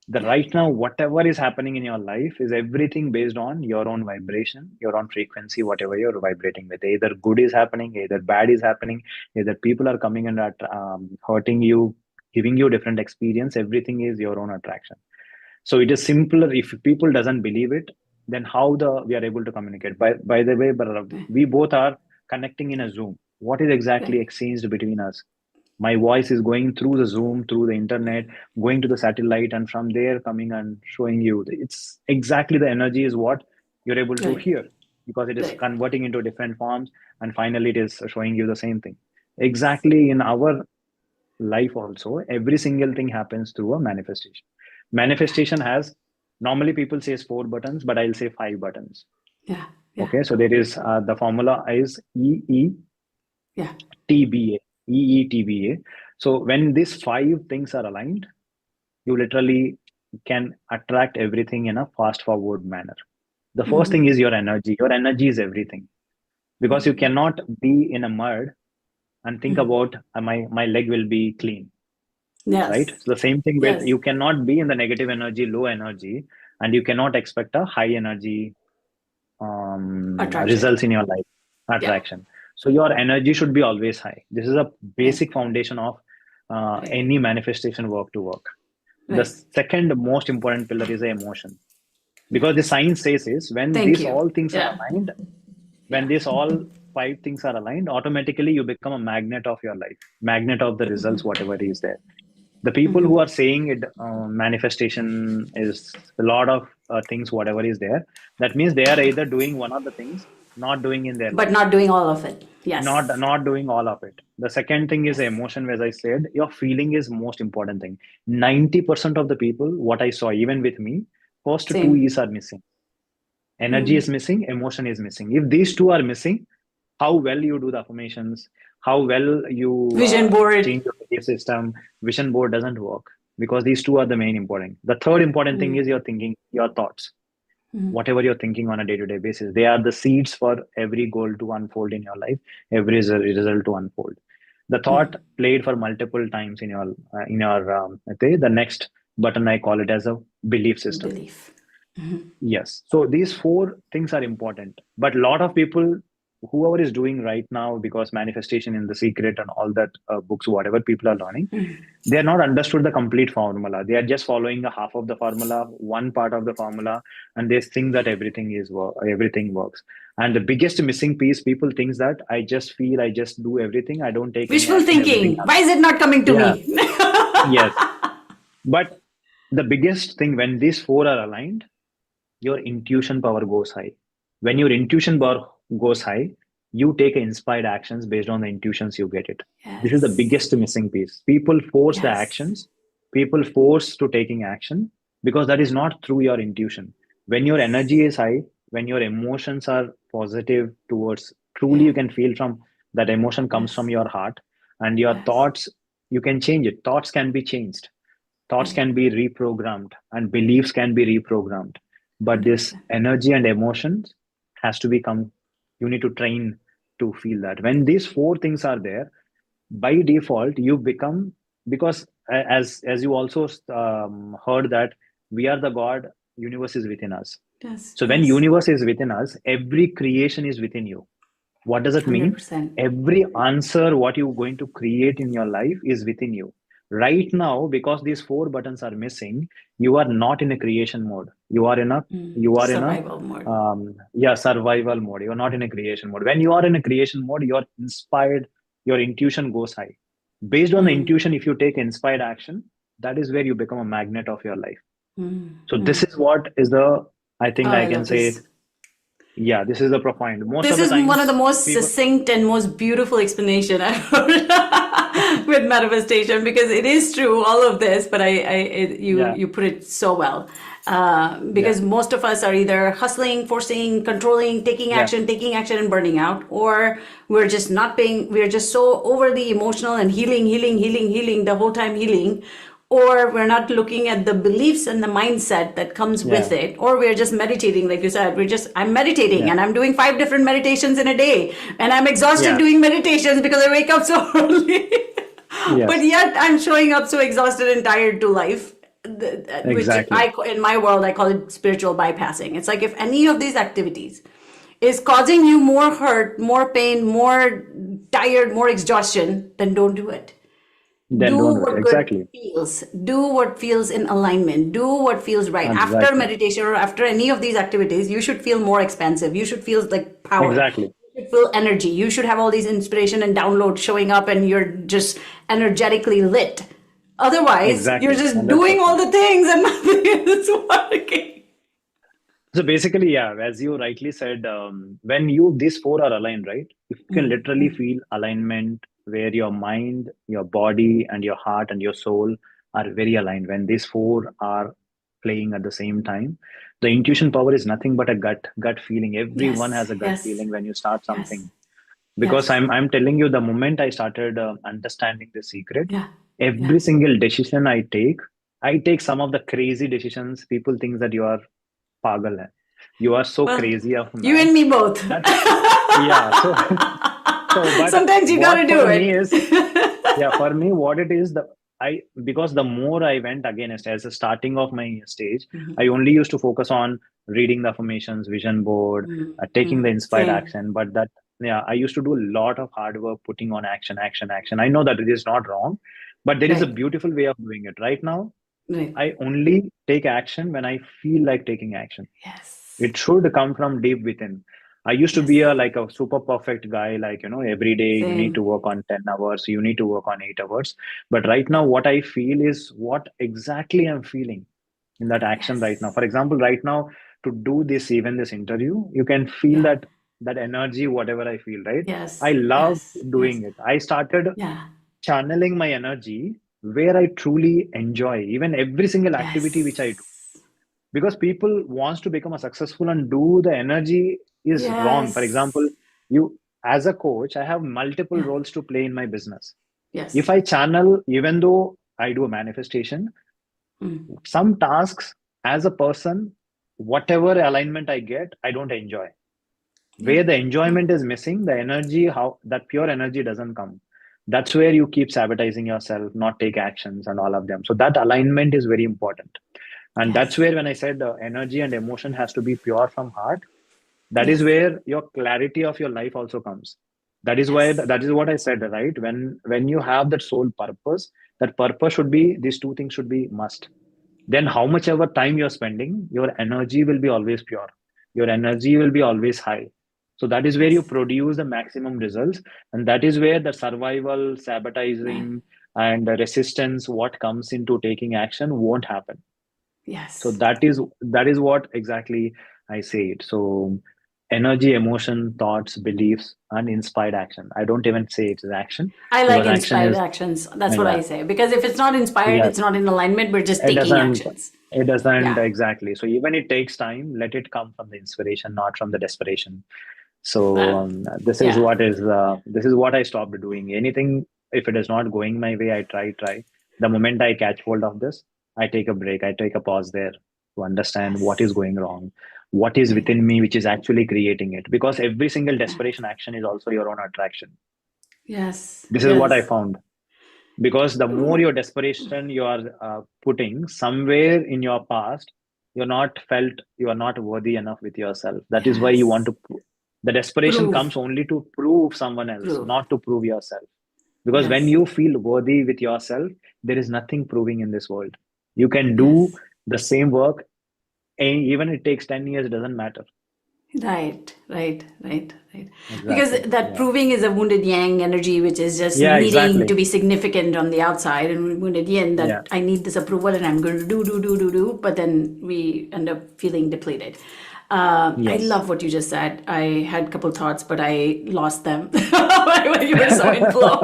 The Yeah. right now, whatever is happening in your life is everything based on your own vibration, your own frequency, whatever you're vibrating with. Either good is happening, either bad is happening, either people are coming and hurting you, giving you different experience. Everything is your own attraction. So it is simpler. If people doesn't believe it, then how we are able to communicate? By the way, but Right. we both are connecting in a Zoom. What is exactly Right. exchanged between us? My voice is going through the Zoom, through the internet, going to the satellite, and from there coming and showing you. It's exactly the energy is what you're able to Right. hear because it is Right. converting into different forms, and finally it is showing you the same thing. Exactly in our life also, every single thing happens through a manifestation. Manifestation has, normally people says 4 buttons, but I'll say 5 buttons. Yeah. Yeah. Okay, so there is the formula is Yeah. EETBA. EETBA. So when these 5 things are aligned, you literally can attract everything in a fast forward manner. The first thing is your energy. Your energy is everything because you cannot be in a mud and think about my leg will be clean, right? Yes. So the same thing with, Yes. you cannot be in the negative energy, low energy, and you cannot expect a high energy Attraction. results in your life, Yeah. attraction. So your energy should be always high. This is a Right. basic foundation of Right. any manifestation work to work. The Right. second most important pillar is the emotion, because the science says is when Thank these you. all things are Yeah. aligned, when Yeah. these all 5 things are aligned, automatically you become a magnet of your life, magnet of the results, whatever is there. The people who are saying it, manifestation is a lot of things, whatever is there, that means they are either doing one of the things, not doing in their But life, not doing all of it. not Yes. not doing all of it. The second thing is Yes. emotion. As I said, your feeling is most important thing. 90% of the people, what I saw even with me, first two Same. E's are missing. Energy is missing, emotion is missing. If these two are missing, how well you do the affirmations, how well you Vision board. change your belief system, vision board doesn't work, because these two are the main important. The third important thing is your thinking, your thoughts. Whatever you're thinking on a day-to-day basis, they are the seeds for every goal to unfold in your life, every result to unfold. The thought played for multiple times in your okay, the next button, I call it as a belief system. Belief. Yes. So these four things are important. But a lot of people, whoever is doing right now, because manifestation in the secret and all that books, whatever people are learning, they are not understood the complete formula. They are just following a half of the formula, one part of the formula, and they think that everything works. And the biggest missing piece, people thinks that I just feel, I just do everything, I don't take any Wishful action, everything thinking. Why happens. is it not coming to Yeah. me? Yes. But the biggest thing, when these four are aligned, your intuition power goes high. When your intuition power goes high, you take inspired actions based on the intuitions you get it. This is the Yes. biggest missing piece. People force the Yes. actions, people force to taking action, because that is not through your intuition. When your energy is high, when your emotions are positive towards, truly Yeah. you can feel from that emotion comes from Yes. your heart, and your Yes. thoughts, you can change it. Thoughts can be changed, thoughts Right. can be reprogrammed, and beliefs can be reprogrammed. But this 100%. energy and emotions has to become, you need to train to feel that. When these four things are there, by default you become, because as you also heard that we are the god, universe is within us. Yes. So when Yes. universe is within us, every creation is within you. What does it mean? 100%. Every answer, what you're going to create in your life is within you. Right now, because these four buttons are missing, you are not in a creation mode. You are in a, Survival mode. yeah, survival mode. You're not in a creation mode. When you are in a creation mode, you're inspired, your intuition goes high. Based on the intuition, if you take inspired action, that is where you become a magnet of your life. So this is what is the, I Oh, think I I can love say, this. yeah, this is the profound. Most This of the is one of times, the most people, succinct and most beautiful explanation I've heard with manifestation, because it is true, all of this, but you yeah, you put it so well. yeah, Because most of us are either hustling, forcing, controlling, yeah, taking action and burning out, or we're just not paying, we're just so overly emotional and healing the whole time healing, or we're not looking at the beliefs and the mindset that comes yeah, with it, or we're just meditating, like you said, I'm meditating yeah, and I'm doing 5 different meditations in a day, and I'm exhausted yeah, doing meditations because I wake up so early. But yes, yet I'm showing up so exhausted and tired to life, which exactly, in my world I call it spiritual bypassing. It's like, if any of these activities is causing you more hurt, more pain, more tired, more exhaustion, then don't do it. then Do don't do it. what good Exactly, feels. Do what feels in alignment. Do what feels right. After exactly, meditation or after any of these activities, you should feel more expansive. You should feel like power. exactly, You should feel energy. You should have all these inspiration and downloads showing up, and you're just energetically lit. Otherwise, you're exactly, just doing all 100%. the things and nothing is working. So basically, yeah, as you rightly said, when these four are aligned, right? If you can literally feel alignment where your mind, your body, and your heart and your soul are very aligned, when these four are playing at the same time, the intuition power is nothing but a gut feeling. Everyone Yes, has a gut yes, feeling when you start yes, something. Because yes. I'm telling you, the moment I started understanding the secret, Yeah, yeah. every single decision I take some of the crazy decisions. People think that you are pagal hai. You are so Well, crazy of a you man and me both. that, yeah. So but Sometimes you what gotta do for me it. is, yeah, for me, what it is, because the more I went against as a starting of my stage, I only used to focus on reading the affirmations, vision board, taking the inspired Same. action. But that, yeah, I used to do a lot of hard work putting on action, action, action. I know that it is not wrong, but there is a Right, beautiful way of doing it. Right now, right. I only take action when I feel like taking action. Yes, It should come from deep within. I used to be yes. like a super perfect guy, like, every day you need to Same. work on 10 hours, you need to work on 8 hours. But right now, what I feel is what exactly I'm feeling in that action right now. Yes, For example, right now, to do this, even this interview, you can feel yeah. that energy, whatever I feel, right? I Yes, love yes, yes. doing it. I started Yeah, channeling my energy where I truly enjoy, even every single activity which I do. yes. because people wants to become a successful and do the energy is wrong. For example, Yes. you as a coach, I have multiple Yeah. roles to play in my business. If Yes. I channel, even though I do a manifestation, Mm. some tasks as a person, whatever alignment I get, I don't enjoy. Yeah. Where the Yeah. enjoyment is missing, the energy, how that pure energy doesn't come. That's where you keep sabotaging yourself, not take actions and all of them. So that alignment is very important. And that's Yes. where when I said energy and emotion has to be pure from heart, that is Yes. where your clarity of your life also comes. That is why Yes. that is what I said, right? When you have that sole purpose, that purpose should be, these two things should be must. Then how much ever time you're spending, your energy will be always pure. Your energy will be always high. So that is where you Yes. produce the maximum results. And that is where the survival, Right. sabotaging, and the resistance, what comes into taking action, won't happen. So Yes. that is what exactly I say it. So energy, emotion, thoughts, beliefs, and inspired action. I don't even say it's action, I like because action inspired is, actions. That's what yeah, I say. Because if it's not inspired, it's yes. not in alignment. We're just It taking doesn't, actions. it doesn't Yeah. exactly. So even it takes time, let it come from the inspiration, not from the desperation. So That. Yeah. this is what I stopped doing. Anything, if it is not going my way, I try. The moment I catch hold of this, I take a break. I take a pause there to understand what is Yes. going wrong, what is Right. within me, which is actually creating it. Because every single desperation action is also your own attraction. Yes. This is what I Yes. found. Because the more your desperation you are putting somewhere in your past, you're not felt, you are not worthy enough with yourself. That is why you want Yes. to the desperation Prove. comes only to prove someone else, Prove. not to prove yourself. Because when Yes. you feel worthy with yourself, there is nothing proving in this world. You can do Yes. the same work, and even it takes 10 years, it doesn't matter. Right, right, right, right. Because Exactly. that Yeah. proving is a wounded yang energy, which is just Yeah, needing to exactly. be significant on the outside, and wounded yin Yeah. that I need this approval and I'm going to do, but then we end up feeling depleted. I Yes. love what you just said. I had a couple thoughts, but I lost them when you were so in flow.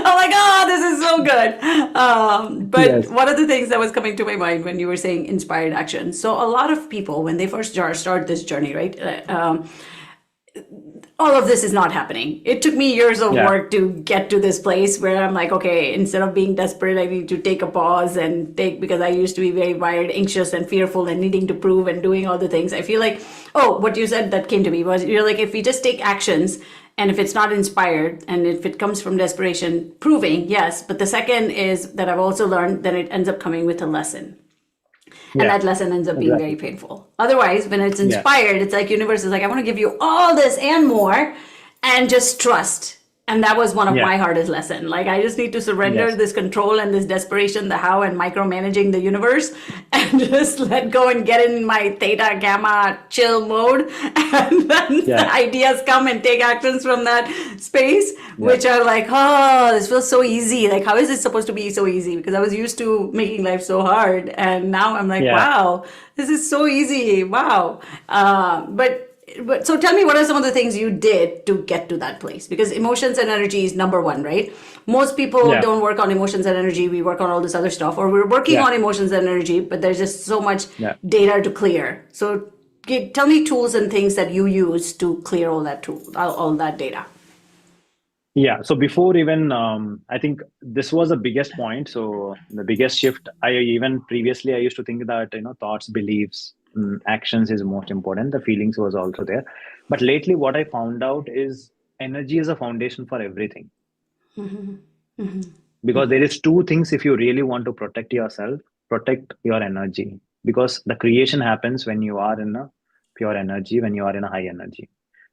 I'm like, oh, this is so good. But Yes. one of the things that was coming to my mind when you were saying inspired action. So a lot of people, when they first start this journey, right? All of this is not happening. It took me years of Yeah. work to get to this place where I'm like, okay, instead of being desperate, I need to take a pause and take, because I used to be very wired, anxious, and fearful, and needing to prove and doing all the things. I feel like, oh, what you said that came to me was you're like, if we just take actions, and if it's not inspired, and if it comes from desperation, proving, yes. But the second is that I've also learned that it ends up coming with a lesson, and Yeah. that lesson ends up being very Exactly. painful. Otherwise, when it's Yeah. inspired, it's like universe is like, I want to give you all this and more, and just trust. And that was one of Yeah. my hardest lessons. Like, I just need to surrender Yes. this control and this desperation, the how, and micromanaging the universe, and just let go and get in my theta gamma chill mode. And then the Yeah. ideas come and take actions from that space, Yeah. which are like, oh, this feels so easy. Like, how is it supposed to be so easy? Because I was used to making life so hard. And now I'm like, Yeah. wow, this is so easy. Wow. But so tell me, what are some of the things you did to get to that place? Because emotions and energy is number one, right? Most people Yeah. don't work on emotions and energy. We work on all this other stuff, or we're working Yeah. on emotions and energy, but there's just so much Yeah. data to clear. So tell me tools and things that you use to clear all that data. Yeah. So before even, I think this was the biggest point. So the biggest shift. I even previously I used to think that thoughts, beliefs, actions is most important. The feelings was also there, but lately what I found out is energy is a foundation for everything. Because there is two things, if you really want to protect yourself, protect your energy, because the creation happens when you are in a pure energy, when you are in a high energy.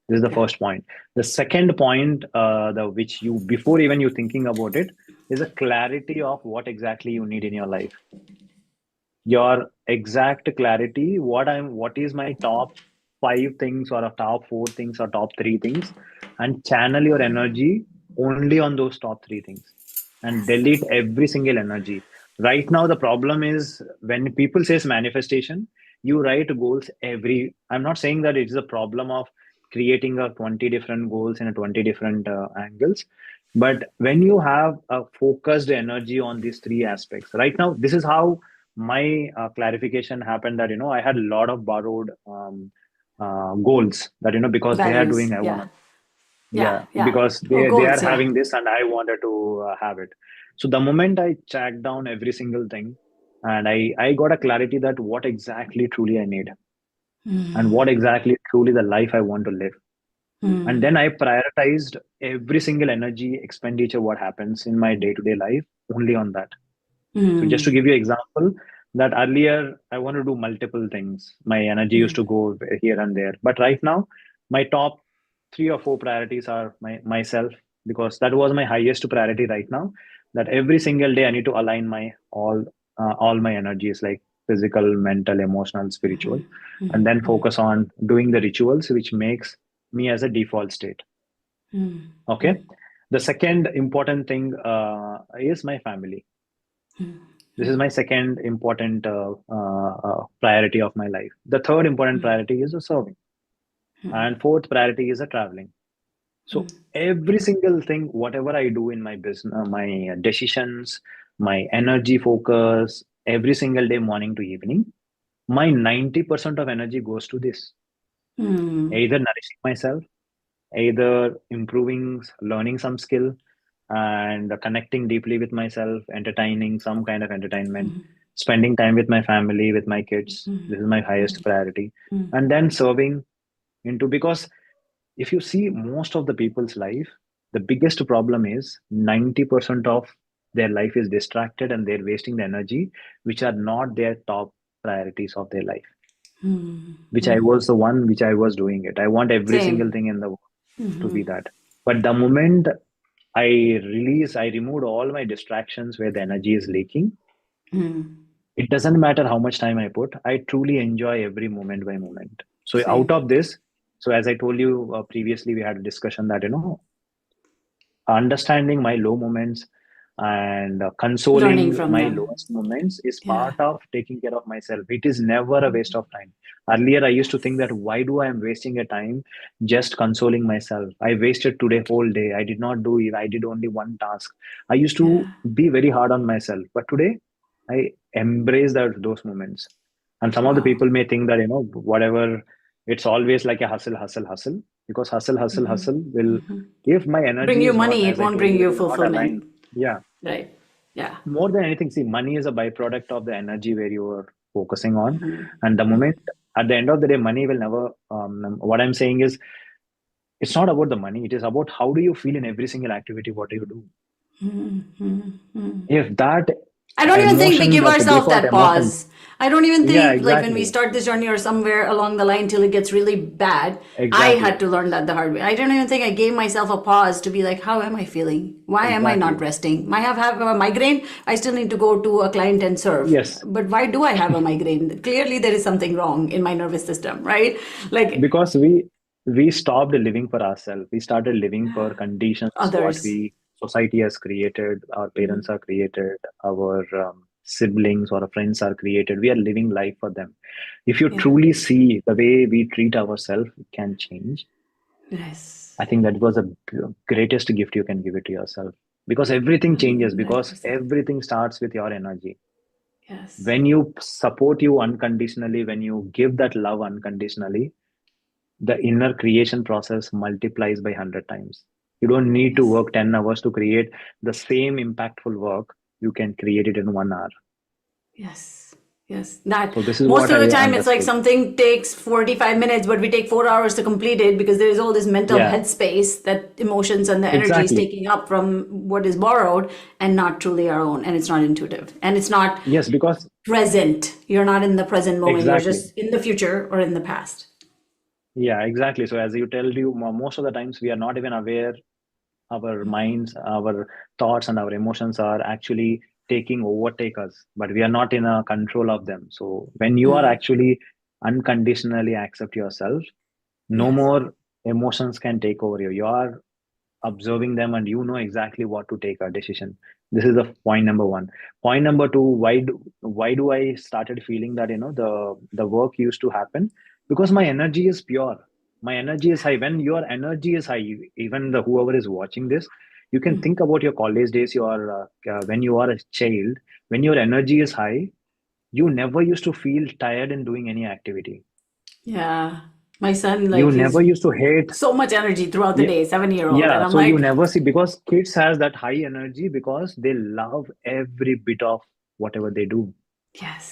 This is the Yeah. first point. The second point, the which you before even you thinking about it, is a clarity of what exactly you need in your life. Your exact clarity, what is my top five things, or a top four things, or top three things, and channel your energy only on those top three things, and Yes. delete every single energy. Right now the problem is when people says manifestation, you write goals every, I'm not saying that it's a problem of creating a 20 different goals in a 20 different angles, but when you have a focused energy on these three aspects, right now this is how my clarification happened that, I had a lot of borrowed goals that, because they are Values. doing, I want Yeah. to, Yeah. yeah, Yeah. because Oh, they are goals. Yeah. having this and I wanted to have it. So the moment I tracked down every single thing, and I got a clarity that what exactly truly I need and what exactly truly the life I want to live. And then I prioritized every single energy expenditure, what happens in my day-to-day life, only on that. So just to give you an example, that earlier I want to do multiple things. My energy used to go here and there. But right now, my top 3 or 4 priorities are myself, because that was my highest priority right now. That every single day I need to align my all my energies, like physical, mental, emotional, spiritual, and then focus on doing the rituals which makes me as a default state. Okay. The second important thing is my family. This is my second important priority of my life. The third important priority is the serving, and fourth priority is the traveling. So every single thing, whatever I do in my business, my decisions, my energy focus, every single day, morning to evening, my 90% of energy goes to this. Either nourishing myself, either improving, learning some skill, and connecting deeply with myself, entertaining some kind of entertainment, spending time with my family, with my kids. This is my highest priority. And then serving into, because if you see most of the people's life, the biggest problem is 90% of their life is distracted and they're wasting the energy, which are not their top priorities of their life, which I was the one which I was doing it. I want every single Same. thing in the world to be that. But the moment I removed all my distractions where the energy is leaking. It doesn't matter how much time I put. I truly enjoy every moment by moment. So out Same. of this, so as I told you previously, we had a discussion that, understanding my low moments and Learning consoling from my them. lowest moments is Yeah. part of taking care of myself. It is never a waste of time. Earlier I used to think that why do I am wasting a time just consoling myself? I wasted today whole day. I did not do it. I did only one task. I used to Yeah. be very hard on myself, but today I embrace those moments. And some of the Wow. people may think that, whatever, it's always like a hustle, hustle, hustle, because hustle, hustle, hustle will, if my Bring energy you is not, money, it as I won't told bring you, it you is not aligned. fulfillment. Yeah. Right. Yeah. More than anything, see, money is a byproduct of the energy where you are focusing on. And the moment, at the end of the day, money will never, what I'm saying is, it's not about the money. It is about how do you feel in every single activity, what do you do. If that I don't even think we emotion, give that ourselves default that emotion, pause. I don't even yeah, think, like, when we exactly. start this journey or somewhere along the line till it gets really bad, I Exactly. had to learn that the hard way. I don't even think I gave myself a pause to be like, how am I feeling? Why am I not Exactly. resting? I have a migraine. I still need to go to a client and serve. Yes. But why do I have a migraine? Clearly, there is something wrong in my nervous system, right? Like Because we stopped living for ourselves. We started living for conditions what others. we society has created, our parents are created, our siblings or friends are created. We are living life for them. If you Yeah. truly see the way we treat ourselves can change, Yes. I think that was the greatest gift you can give it to yourself, because everything changes, because 100%. everything starts with your energy. Yes. When you support you unconditionally, when you give that love unconditionally, the inner creation process multiplies by 100 times. You don't need to Yes. work 10 hours to create the same impactful work. You can create it in 1 hour. Yes. Yes. That So this is most what of the I time it's like understood. something takes 45 minutes, but we take 4 hours to complete it because there is all this mental Yeah, headspace that emotions and the energy is exactly. taking up from what is borrowed and not truly our own. And it's not intuitive and it's not Yes, because present. You're not in the present moment. You're exactly. just in the future or in the past. Yeah, exactly. So as you tell you, most of the times we are not even aware our minds, our thoughts, and our emotions are actually taking overtake us, but we are not in a control of them. So when you are actually unconditionally accept yourself, no Yes. more emotions can take over you. You are observing them and you know exactly what to take a decision. This is the point number one. Point number two, why do I started feeling that, the work used to happen? Because my energy is pure. My energy is high. When your energy is high, even the whoever is watching this, you can think about your college days, your when you are a child, when your energy is high, you never used to feel tired in doing any activity. Yeah. My son, You like, never he's used to hate. so much energy throughout the Yeah, day, 7-year-old. And yeah. I'm So you like, never see, because kids has that high energy because they love every bit of whatever they do.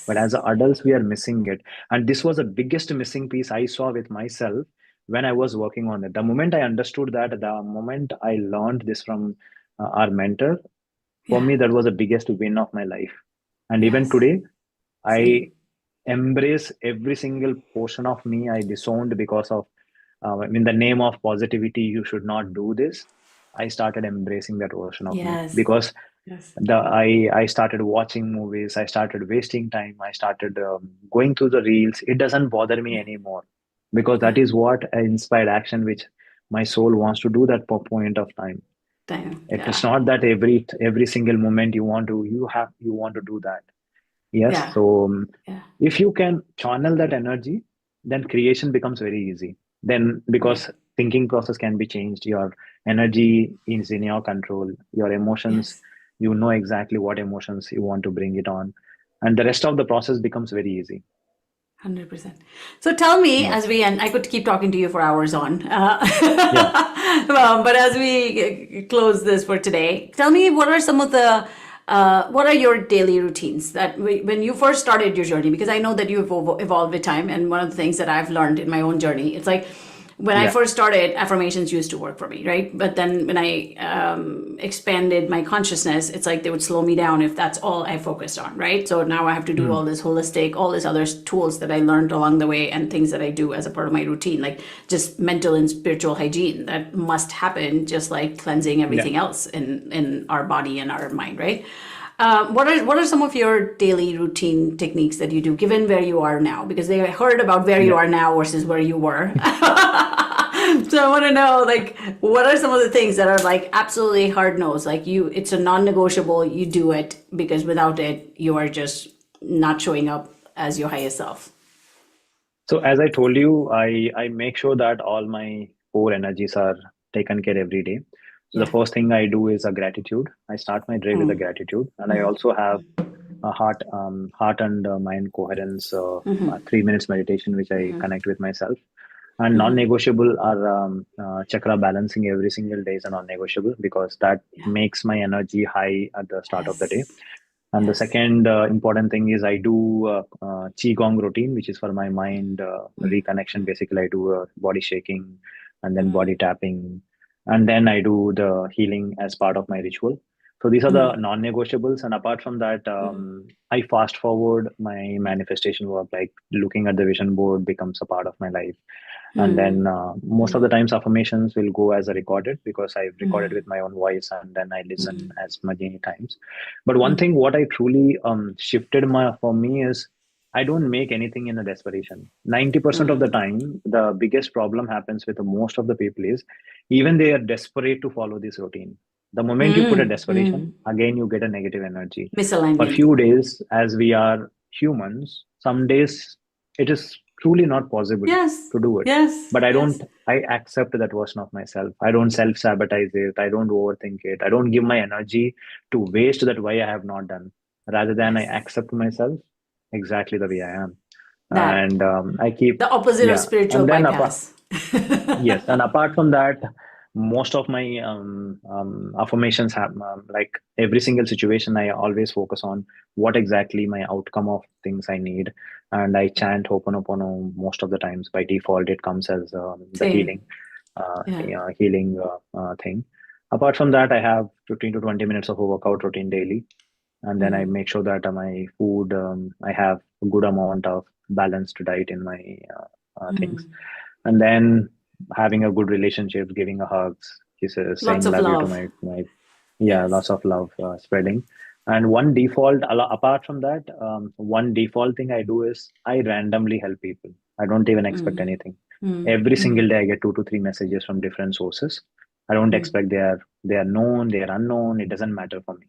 But as yes. adults, we are missing it. And this was the biggest missing piece I saw with myself when I was working on it. The moment I understood that, the moment I learned this from our mentor, for Yeah. me, that was the biggest win of my life. And even Yes. today, I Same. embrace every single portion of me I disowned because of, in the name of positivity, you should not do this. I started embracing that version of me Yes. because Yes. I started watching movies. I started wasting time. I started going through the reels. It doesn't bother me Yeah. anymore because that Yeah. is what inspired action, which my soul wants to do that per point of time. Damn. It is Yeah. not that every single moment you want to do that. Yes. Yeah. So Yeah. if you can channel that energy, then creation becomes very easy. Then Right. because thinking process can be changed, your energy is in your control, your emotions, Yes. you know exactly what emotions you want to bring it on. And the rest of the process becomes very easy. 100%. So tell me, as Yes. we and I could keep talking to you for hours on, Yeah. but as we close this for today, tell me what are some of the what are your daily routines that when you first started your journey? Because I know that you've evolved with time, and one of the things that I've learned in my own journey, it's like when I Yeah. first started, affirmations used to work for me, right? But then when I expanded my consciousness, it's like they would slow me down if that's all I focused on, right? So now I have to do Hmm. all this holistic, all these other tools that I learned along the way and things that I do as a part of my routine, like just mental and spiritual hygiene that must happen, just like cleansing Yeah. everything else in our body and our mind, right? What are some of your daily routine techniques that you do, given where you are now? Because they heard about where you Yeah. are now versus where you were. So I want to know, like, what are some of the things that are like absolutely hard no's? Like it's a non-negotiable. You do it because without it, you are just not showing up as your highest self. So as I told you, I make sure that all my core energies are taken care every day. So the Yeah. first thing I do is a gratitude. I start my day with a gratitude, and I also have a heart and mind coherence, 3 minutes meditation, which I connect with myself. And non-negotiable are chakra balancing every single day is a non-negotiable because that Yeah. makes my energy high at the start of the day. Yes. And the Yes. second important thing is I do qigong routine, which is for my mind reconnection. Basically, I do body shaking and then body tapping, and then I do the healing as part of my ritual. So these are the non-negotiables. And apart from that, I fast forward my manifestation work, like looking at the vision board becomes a part of my life. And then most of the times affirmations will go as a recorded because I've recorded with my own voice and then I listen as many times. But one thing what I truly shifted my for me is I don't make anything in a desperation. 90% of the time, the biggest problem happens with most of the people is even they are desperate to follow this routine. The moment you put a desperation, again you get a negative energy. For Misalignment. few days, as we are humans, some days it is truly not possible Yes. to do it. Yes. But Yes. I accept that version of myself. I don't self sabotage it. I don't overthink it. I don't give my energy to waste that why I have not done. Rather than I Yes. accept myself exactly the way I am. That And I keep, the opposite of yeah. spiritual And then bypass. yes, and apart from that, most of my affirmations have like every single situation. I always focus on what exactly my outcome of things I need, and I chant Ho'oponopono most of the times. By default, it comes as the Same. Yeah. healing thing. Apart from that, I have 15 to 20 minutes of a workout routine daily, and then I make sure that my food I have a good amount of balanced diet in my things, and then having a good relationship, giving a hugs, kisses, Lots saying of love you to love. my yeah, Yes. lots of love spreading. And one default apart from that, one default thing I do is I randomly help people. I don't even expect anything. Every single day I get 2 to 3 messages from different sources. I don't expect they are known, they are unknown, it doesn't matter for me.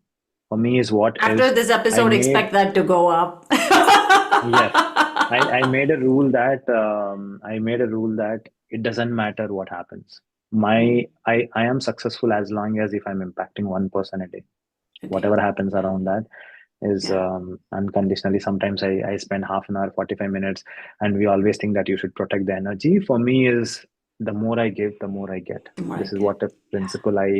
For me is what After is this I episode, made. expect that to go up. Yes, I made a rule that it doesn't matter what happens. I am successful as long as if I'm impacting one person a day. A day. Whatever happens around that, is Yeah. unconditionally. Sometimes I spend half an hour, 45 minutes, and we always think that you should protect the energy. For me, is the more I give, the more I get. The more I This is get. what the Yeah. principle I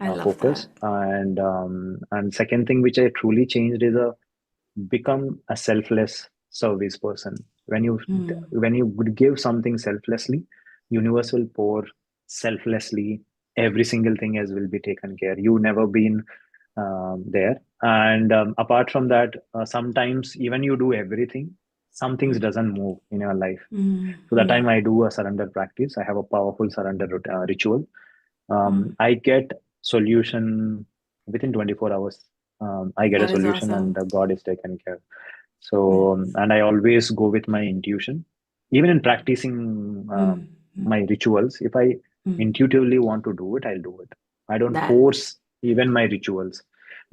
I love that. focus. And second thing which I truly changed is a become a selfless service person. Mm. When you would give something selflessly, universe will pour selflessly. Every single thing as will be taken care. You never been there. And apart from that, sometimes even you do everything, some things Mm. doesn't move in your life. Mm. So that Mm. time I do a surrender practice. I have a powerful surrender ritual. Mm. I get solution within 24 hours. I get a That is solution and awesome. God is taken care. Yes. So, and I always go with my intuition. Even in practicing Mm. Mm. my rituals, if I Mm. intuitively want to do it, I'll do it. I don't That. force even my rituals.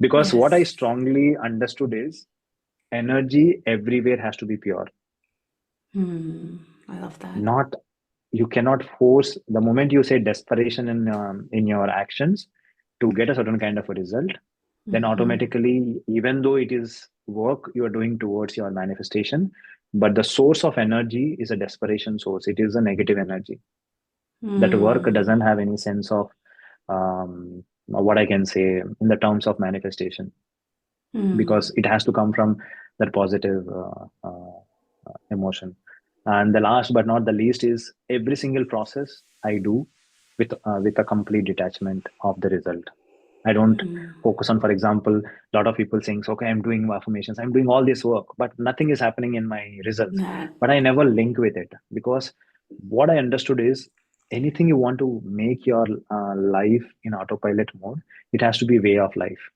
Because what I Yes. strongly understood is energy everywhere has to be pure. Mm. I love that. Not, you cannot force. The moment you say desperation in your actions to get a certain kind of a result, then Mm-hmm. automatically, even though it is work you are doing towards your manifestation, but the source of energy is a desperation source. It is a negative energy. That work Mm. doesn't have any sense of what I can say in the terms of manifestation, Mm. because it has to come from that positive emotion. And the last but not the least is every single process I do with a complete detachment of the result. I don't Mm. focus on, for example, a lot of people saying, so, okay, I'm doing affirmations, I'm doing all this work, but nothing is happening in my results. That. But I never link with it, because what I understood is anything you want to make your life in autopilot mode, it has to be way of life.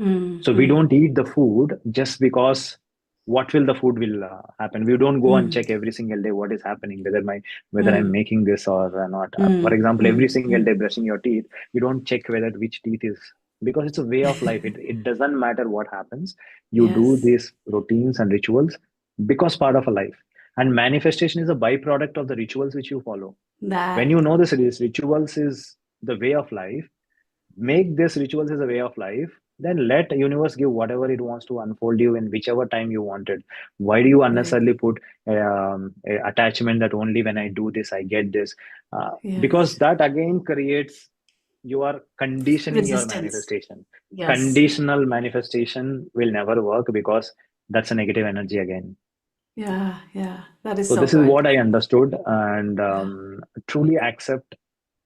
Mm. So we Mm. don't eat the food just because what will the food will happen. We don't go and Mm. check every single day what is happening, whether I'm Mm. making this or not. For Mm. example, every Mm. single Mm. day brushing your teeth, you don't check whether which teeth is, because it's a way of life. It doesn't matter what happens. You do Yes. these routines and rituals because part of a life. And manifestation is a byproduct of the rituals which you follow. When That. you know this rituals is the way of life, make this rituals as a way of life, then let universe give whatever it wants to unfold you in whichever time you want it. Why do you Right. unnecessarily put a attachment that only when I do this I get this? Because Yes. that again creates, you are conditioning your Resistance. manifestation. Yes. Conditional manifestation will never work, because that's a negative energy again. Yeah. Yeah. That is So so this is good. what I understood, and Yeah. truly accept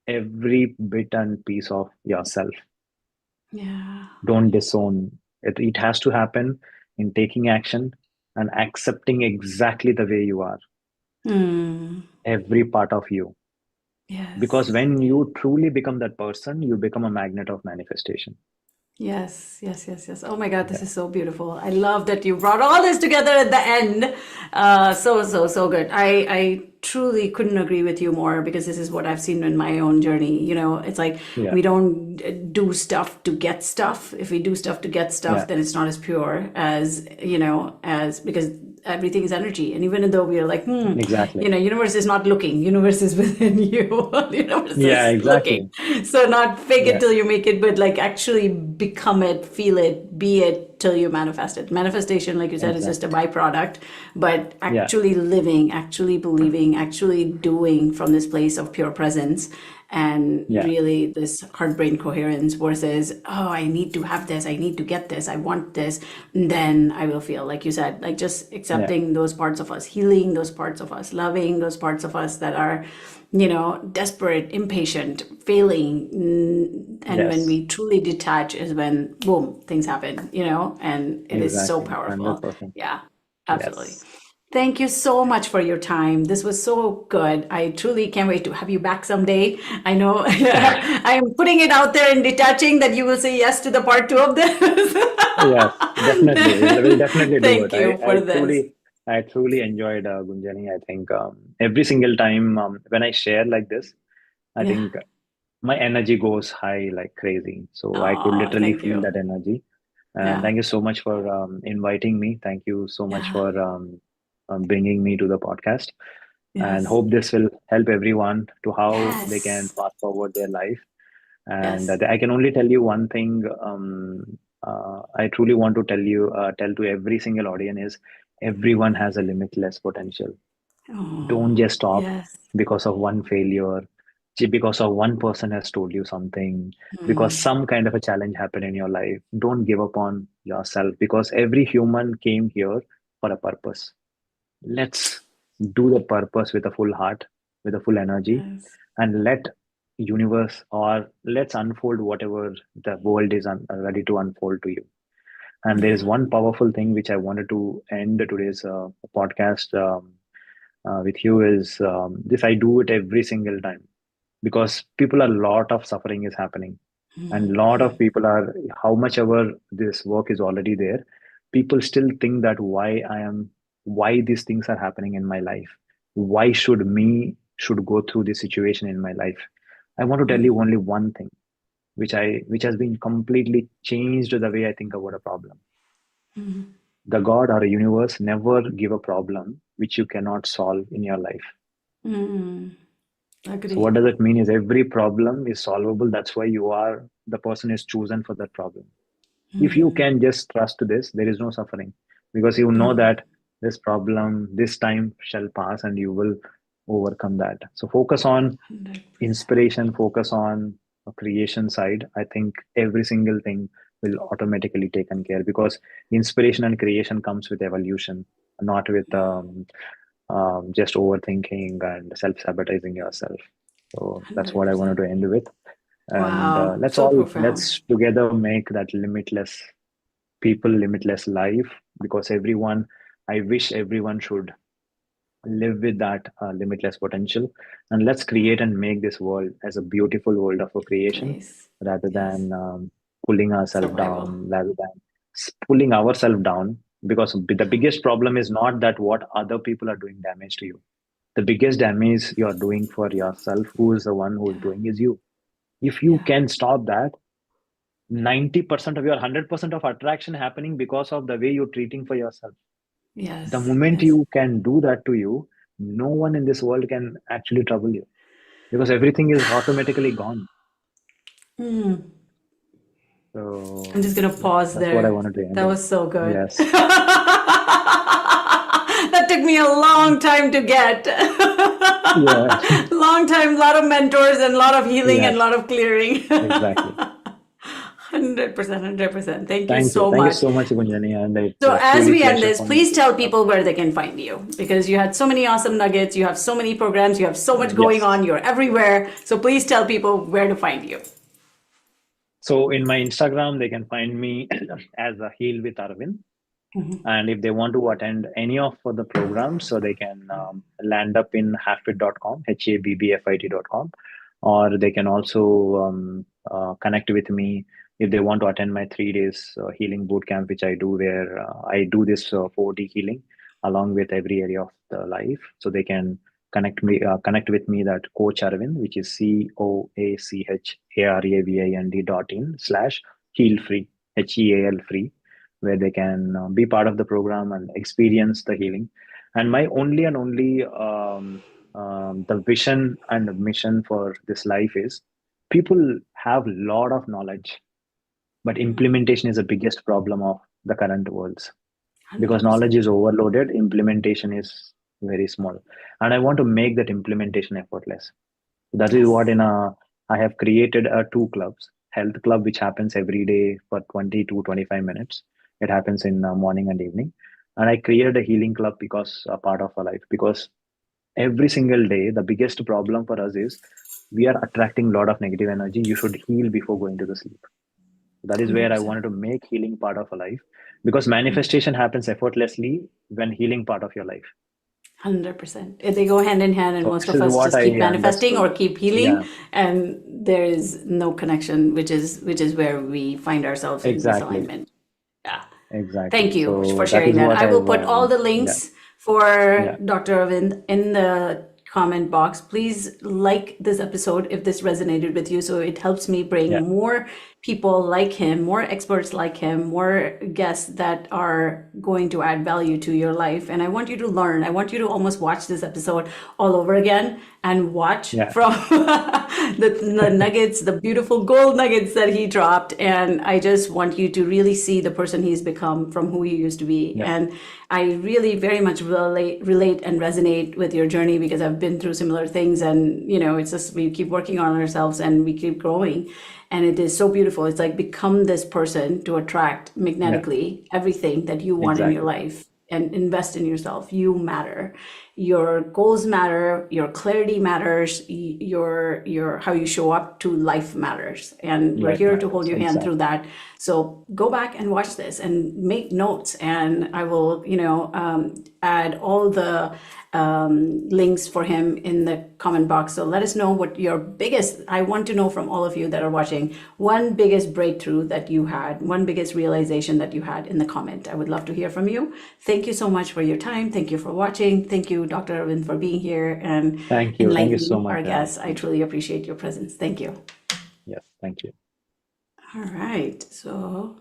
every bit and piece of yourself. Yeah. Don't disown it. It has to happen in taking action and accepting exactly the way you are, Mm. every part of you. Because Yes. when you truly become that person, you become a magnet of manifestation. Yes, yes, yes, yes. Oh my God, this Yeah. is so beautiful. I love that you brought all this together at the end. So good. I truly couldn't agree with you more, because this is what I've seen in my own journey. It's like Yeah. we don't do stuff to get stuff. If we do stuff to get stuff, Yeah. then it's not as pure as because everything is energy. And even though we are like, Exactly. universe is not looking, universe is within you. Universe Yeah, is looking. exactly. So not fake it Yeah, till you make it, but like actually become it, feel it, be it till you manifest it. Manifestation, like you said, is just a exactly. byproduct, but Yeah. actually living, actually believing, actually doing from this place of pure presence, and Yeah. really this heart brain coherence versus, oh, I need to have this, I need to get this, I want this, and then I will feel, like you said, like just Yeah. accepting those parts of us, healing those parts of us, loving those parts of us that are desperate, impatient, failing. And when Yes. we truly detach is when, boom, things happen, and it is so Exactly. powerful. 100%. Yeah, absolutely. Yes. Thank you so much for your time. This was so good. I truly can't wait to have you back someday. I know I am putting it out there and detaching that you will say yes to the part two of this. Yes, definitely. We'll definitely do it. Thank you I for this. truly enjoyed Gunjani. I think every single time when I share like this, I Yeah. think my energy goes high like crazy. So I could Oh, literally thank feel you. that energy. And Yeah. thank you so much for inviting me. Thank you so much Yeah. for bringing me to the podcast. And Yes. hope this will help everyone to how they can Yes. fast forward their life. And Yes. I can only tell you one thing. I truly want to tell to every single audience is everyone has a limitless potential. Don't Oh, just stop yes. because of one failure, because of one person has told you something, because Mm, some kind of a challenge happened in your life. Don't give up on yourself because every human came here for a purpose. Let's do the purpose with a full heart, with a full energy, yes. and let universe or let's unfold whatever the world is ready to unfold to you. And there is Yeah. one powerful thing which I wanted to end today's podcast with you is this. I do it every single time because people, a lot of suffering is happening, and a lot of people are, how much ever this work is already there, people still think that why these things are happening in my life, why should go through this situation in my life. I want to tell you only one thing which has been completely changed the way I think about a problem. The god or a universe never give a problem which you cannot solve in your life. Mm, So what agree. does it mean is every problem is solvable. That's why you are the person is chosen for that problem. If you can just trust this, there is no suffering because you know that this problem, this time shall pass and you will overcome that. So focus on 100%. inspiration, focus on a creation side. I think every single thing will automatically taken care because inspiration and creation comes with evolution, not with just overthinking and self-sabotaging yourself. So that's what I wanted 100%. to end with. And Wow. So profound. let's together make that limitless people, limitless life, because everyone, I wish everyone should live with that limitless potential. And let's create and make this world as a beautiful world of a creation Place. rather Yes. than pulling ourselves Survival. down, rather than pulling ourselves down. Because the biggest problem is not that what other people are doing damage to you. The biggest damage you are doing for yourself, who is the one who is Yeah. doing, is you. If you Yeah. can stop that, 90% of your 100% of attraction happening because of the way you're treating for yourself. The Yes. moment Yes. you can do that to you, no one in this world can actually trouble you because everything is automatically gone. Mm. I'm So just gonna pause that's what I there. wanted to end That with. was so good. Yes. That took me a long time to get. Yeah. Long time, lot of mentors and a lot of healing and a Yes. lot of clearing. Exactly. 100%, 100%. Thank you Thank you. so Thank you much. so much, Gunjani. And it So was as truly we end pleasure this, for me please to tell talk. people where they can find you because you had so many awesome nuggets, you have so many programs, you have so much going Yes. on, you're everywhere. So please tell people where to find you. So in my Instagram, they can find me as a Heal with Arvind. And if they want to attend any of the programs, so they can land up in habbfit.com, habbfit.com, or they can also connect with me if they want to attend my 3 days healing boot camp, which I do, where I do this 4D healing along with every area of the life. So they can connect with me, that Coach Arvind, which is CoachArvind.in/heal free, HEAL free, where they can be part of the program and experience the healing. And my only and only the vision and mission for this life is, people have a lot of knowledge, but implementation is the biggest problem of the current worlds, because knowledge 100%. is overloaded, implementation is very small. And I want to make that implementation effortless. That is what Yes. I have created two clubs. Health club, which happens every day for 20 to 25 minutes. It happens in morning and evening. And I created a healing club because a part of our life. Because every single day, the biggest problem for us is we are attracting a lot of negative energy. You should heal before going to the sleep. That is where I 100%. wanted to make healing part of a life, because manifestation happens effortlessly when healing part of your life. 100%. They go hand in hand, and So most this of is us what just keep I manifesting or understood. keep Yeah, healing, and there is no connection, which is where we find ourselves in exactly. misalignment. Yeah. Thank Exactly. you for So that sharing is that. what I will I've, put all the yeah, links for yeah, Dr. Arvind in the comment box. Please like this episode if this resonated with you, so it helps me bring yeah, more people like him, more experts like him, more guests that are going to add value to your life. And I want you to learn. I want you to almost watch this episode all over again and watch Yeah. from the nuggets, the beautiful gold nuggets that he dropped. And I just want you to really see the person he's become from who he used to be. Yeah. And I really very much relate and resonate with your journey because I've been through similar things. And, it's just we keep working on ourselves and we keep growing. And it is so beautiful. It's like become this person to attract magnetically everything that you want in your life and invest in yourself. You matter. Your goals matter. Your clarity matters. Your how you show up to life matters. And we're Life here to matters, hold your hand through that. So go back and watch this and make notes. And I will, add all the links for him in the comment box. So let us know what your biggest, I want to know from all of you that are watching, one biggest breakthrough that you had, one biggest realization that you had in the comment. I would love to hear from you. Thank you so much for your time. Thank you for watching. Thank you, Dr. Arvind, for being here and Thank you. Thank you so enlightening much. our guests. I truly appreciate your presence. Thank you. Yes, thank you. All right. So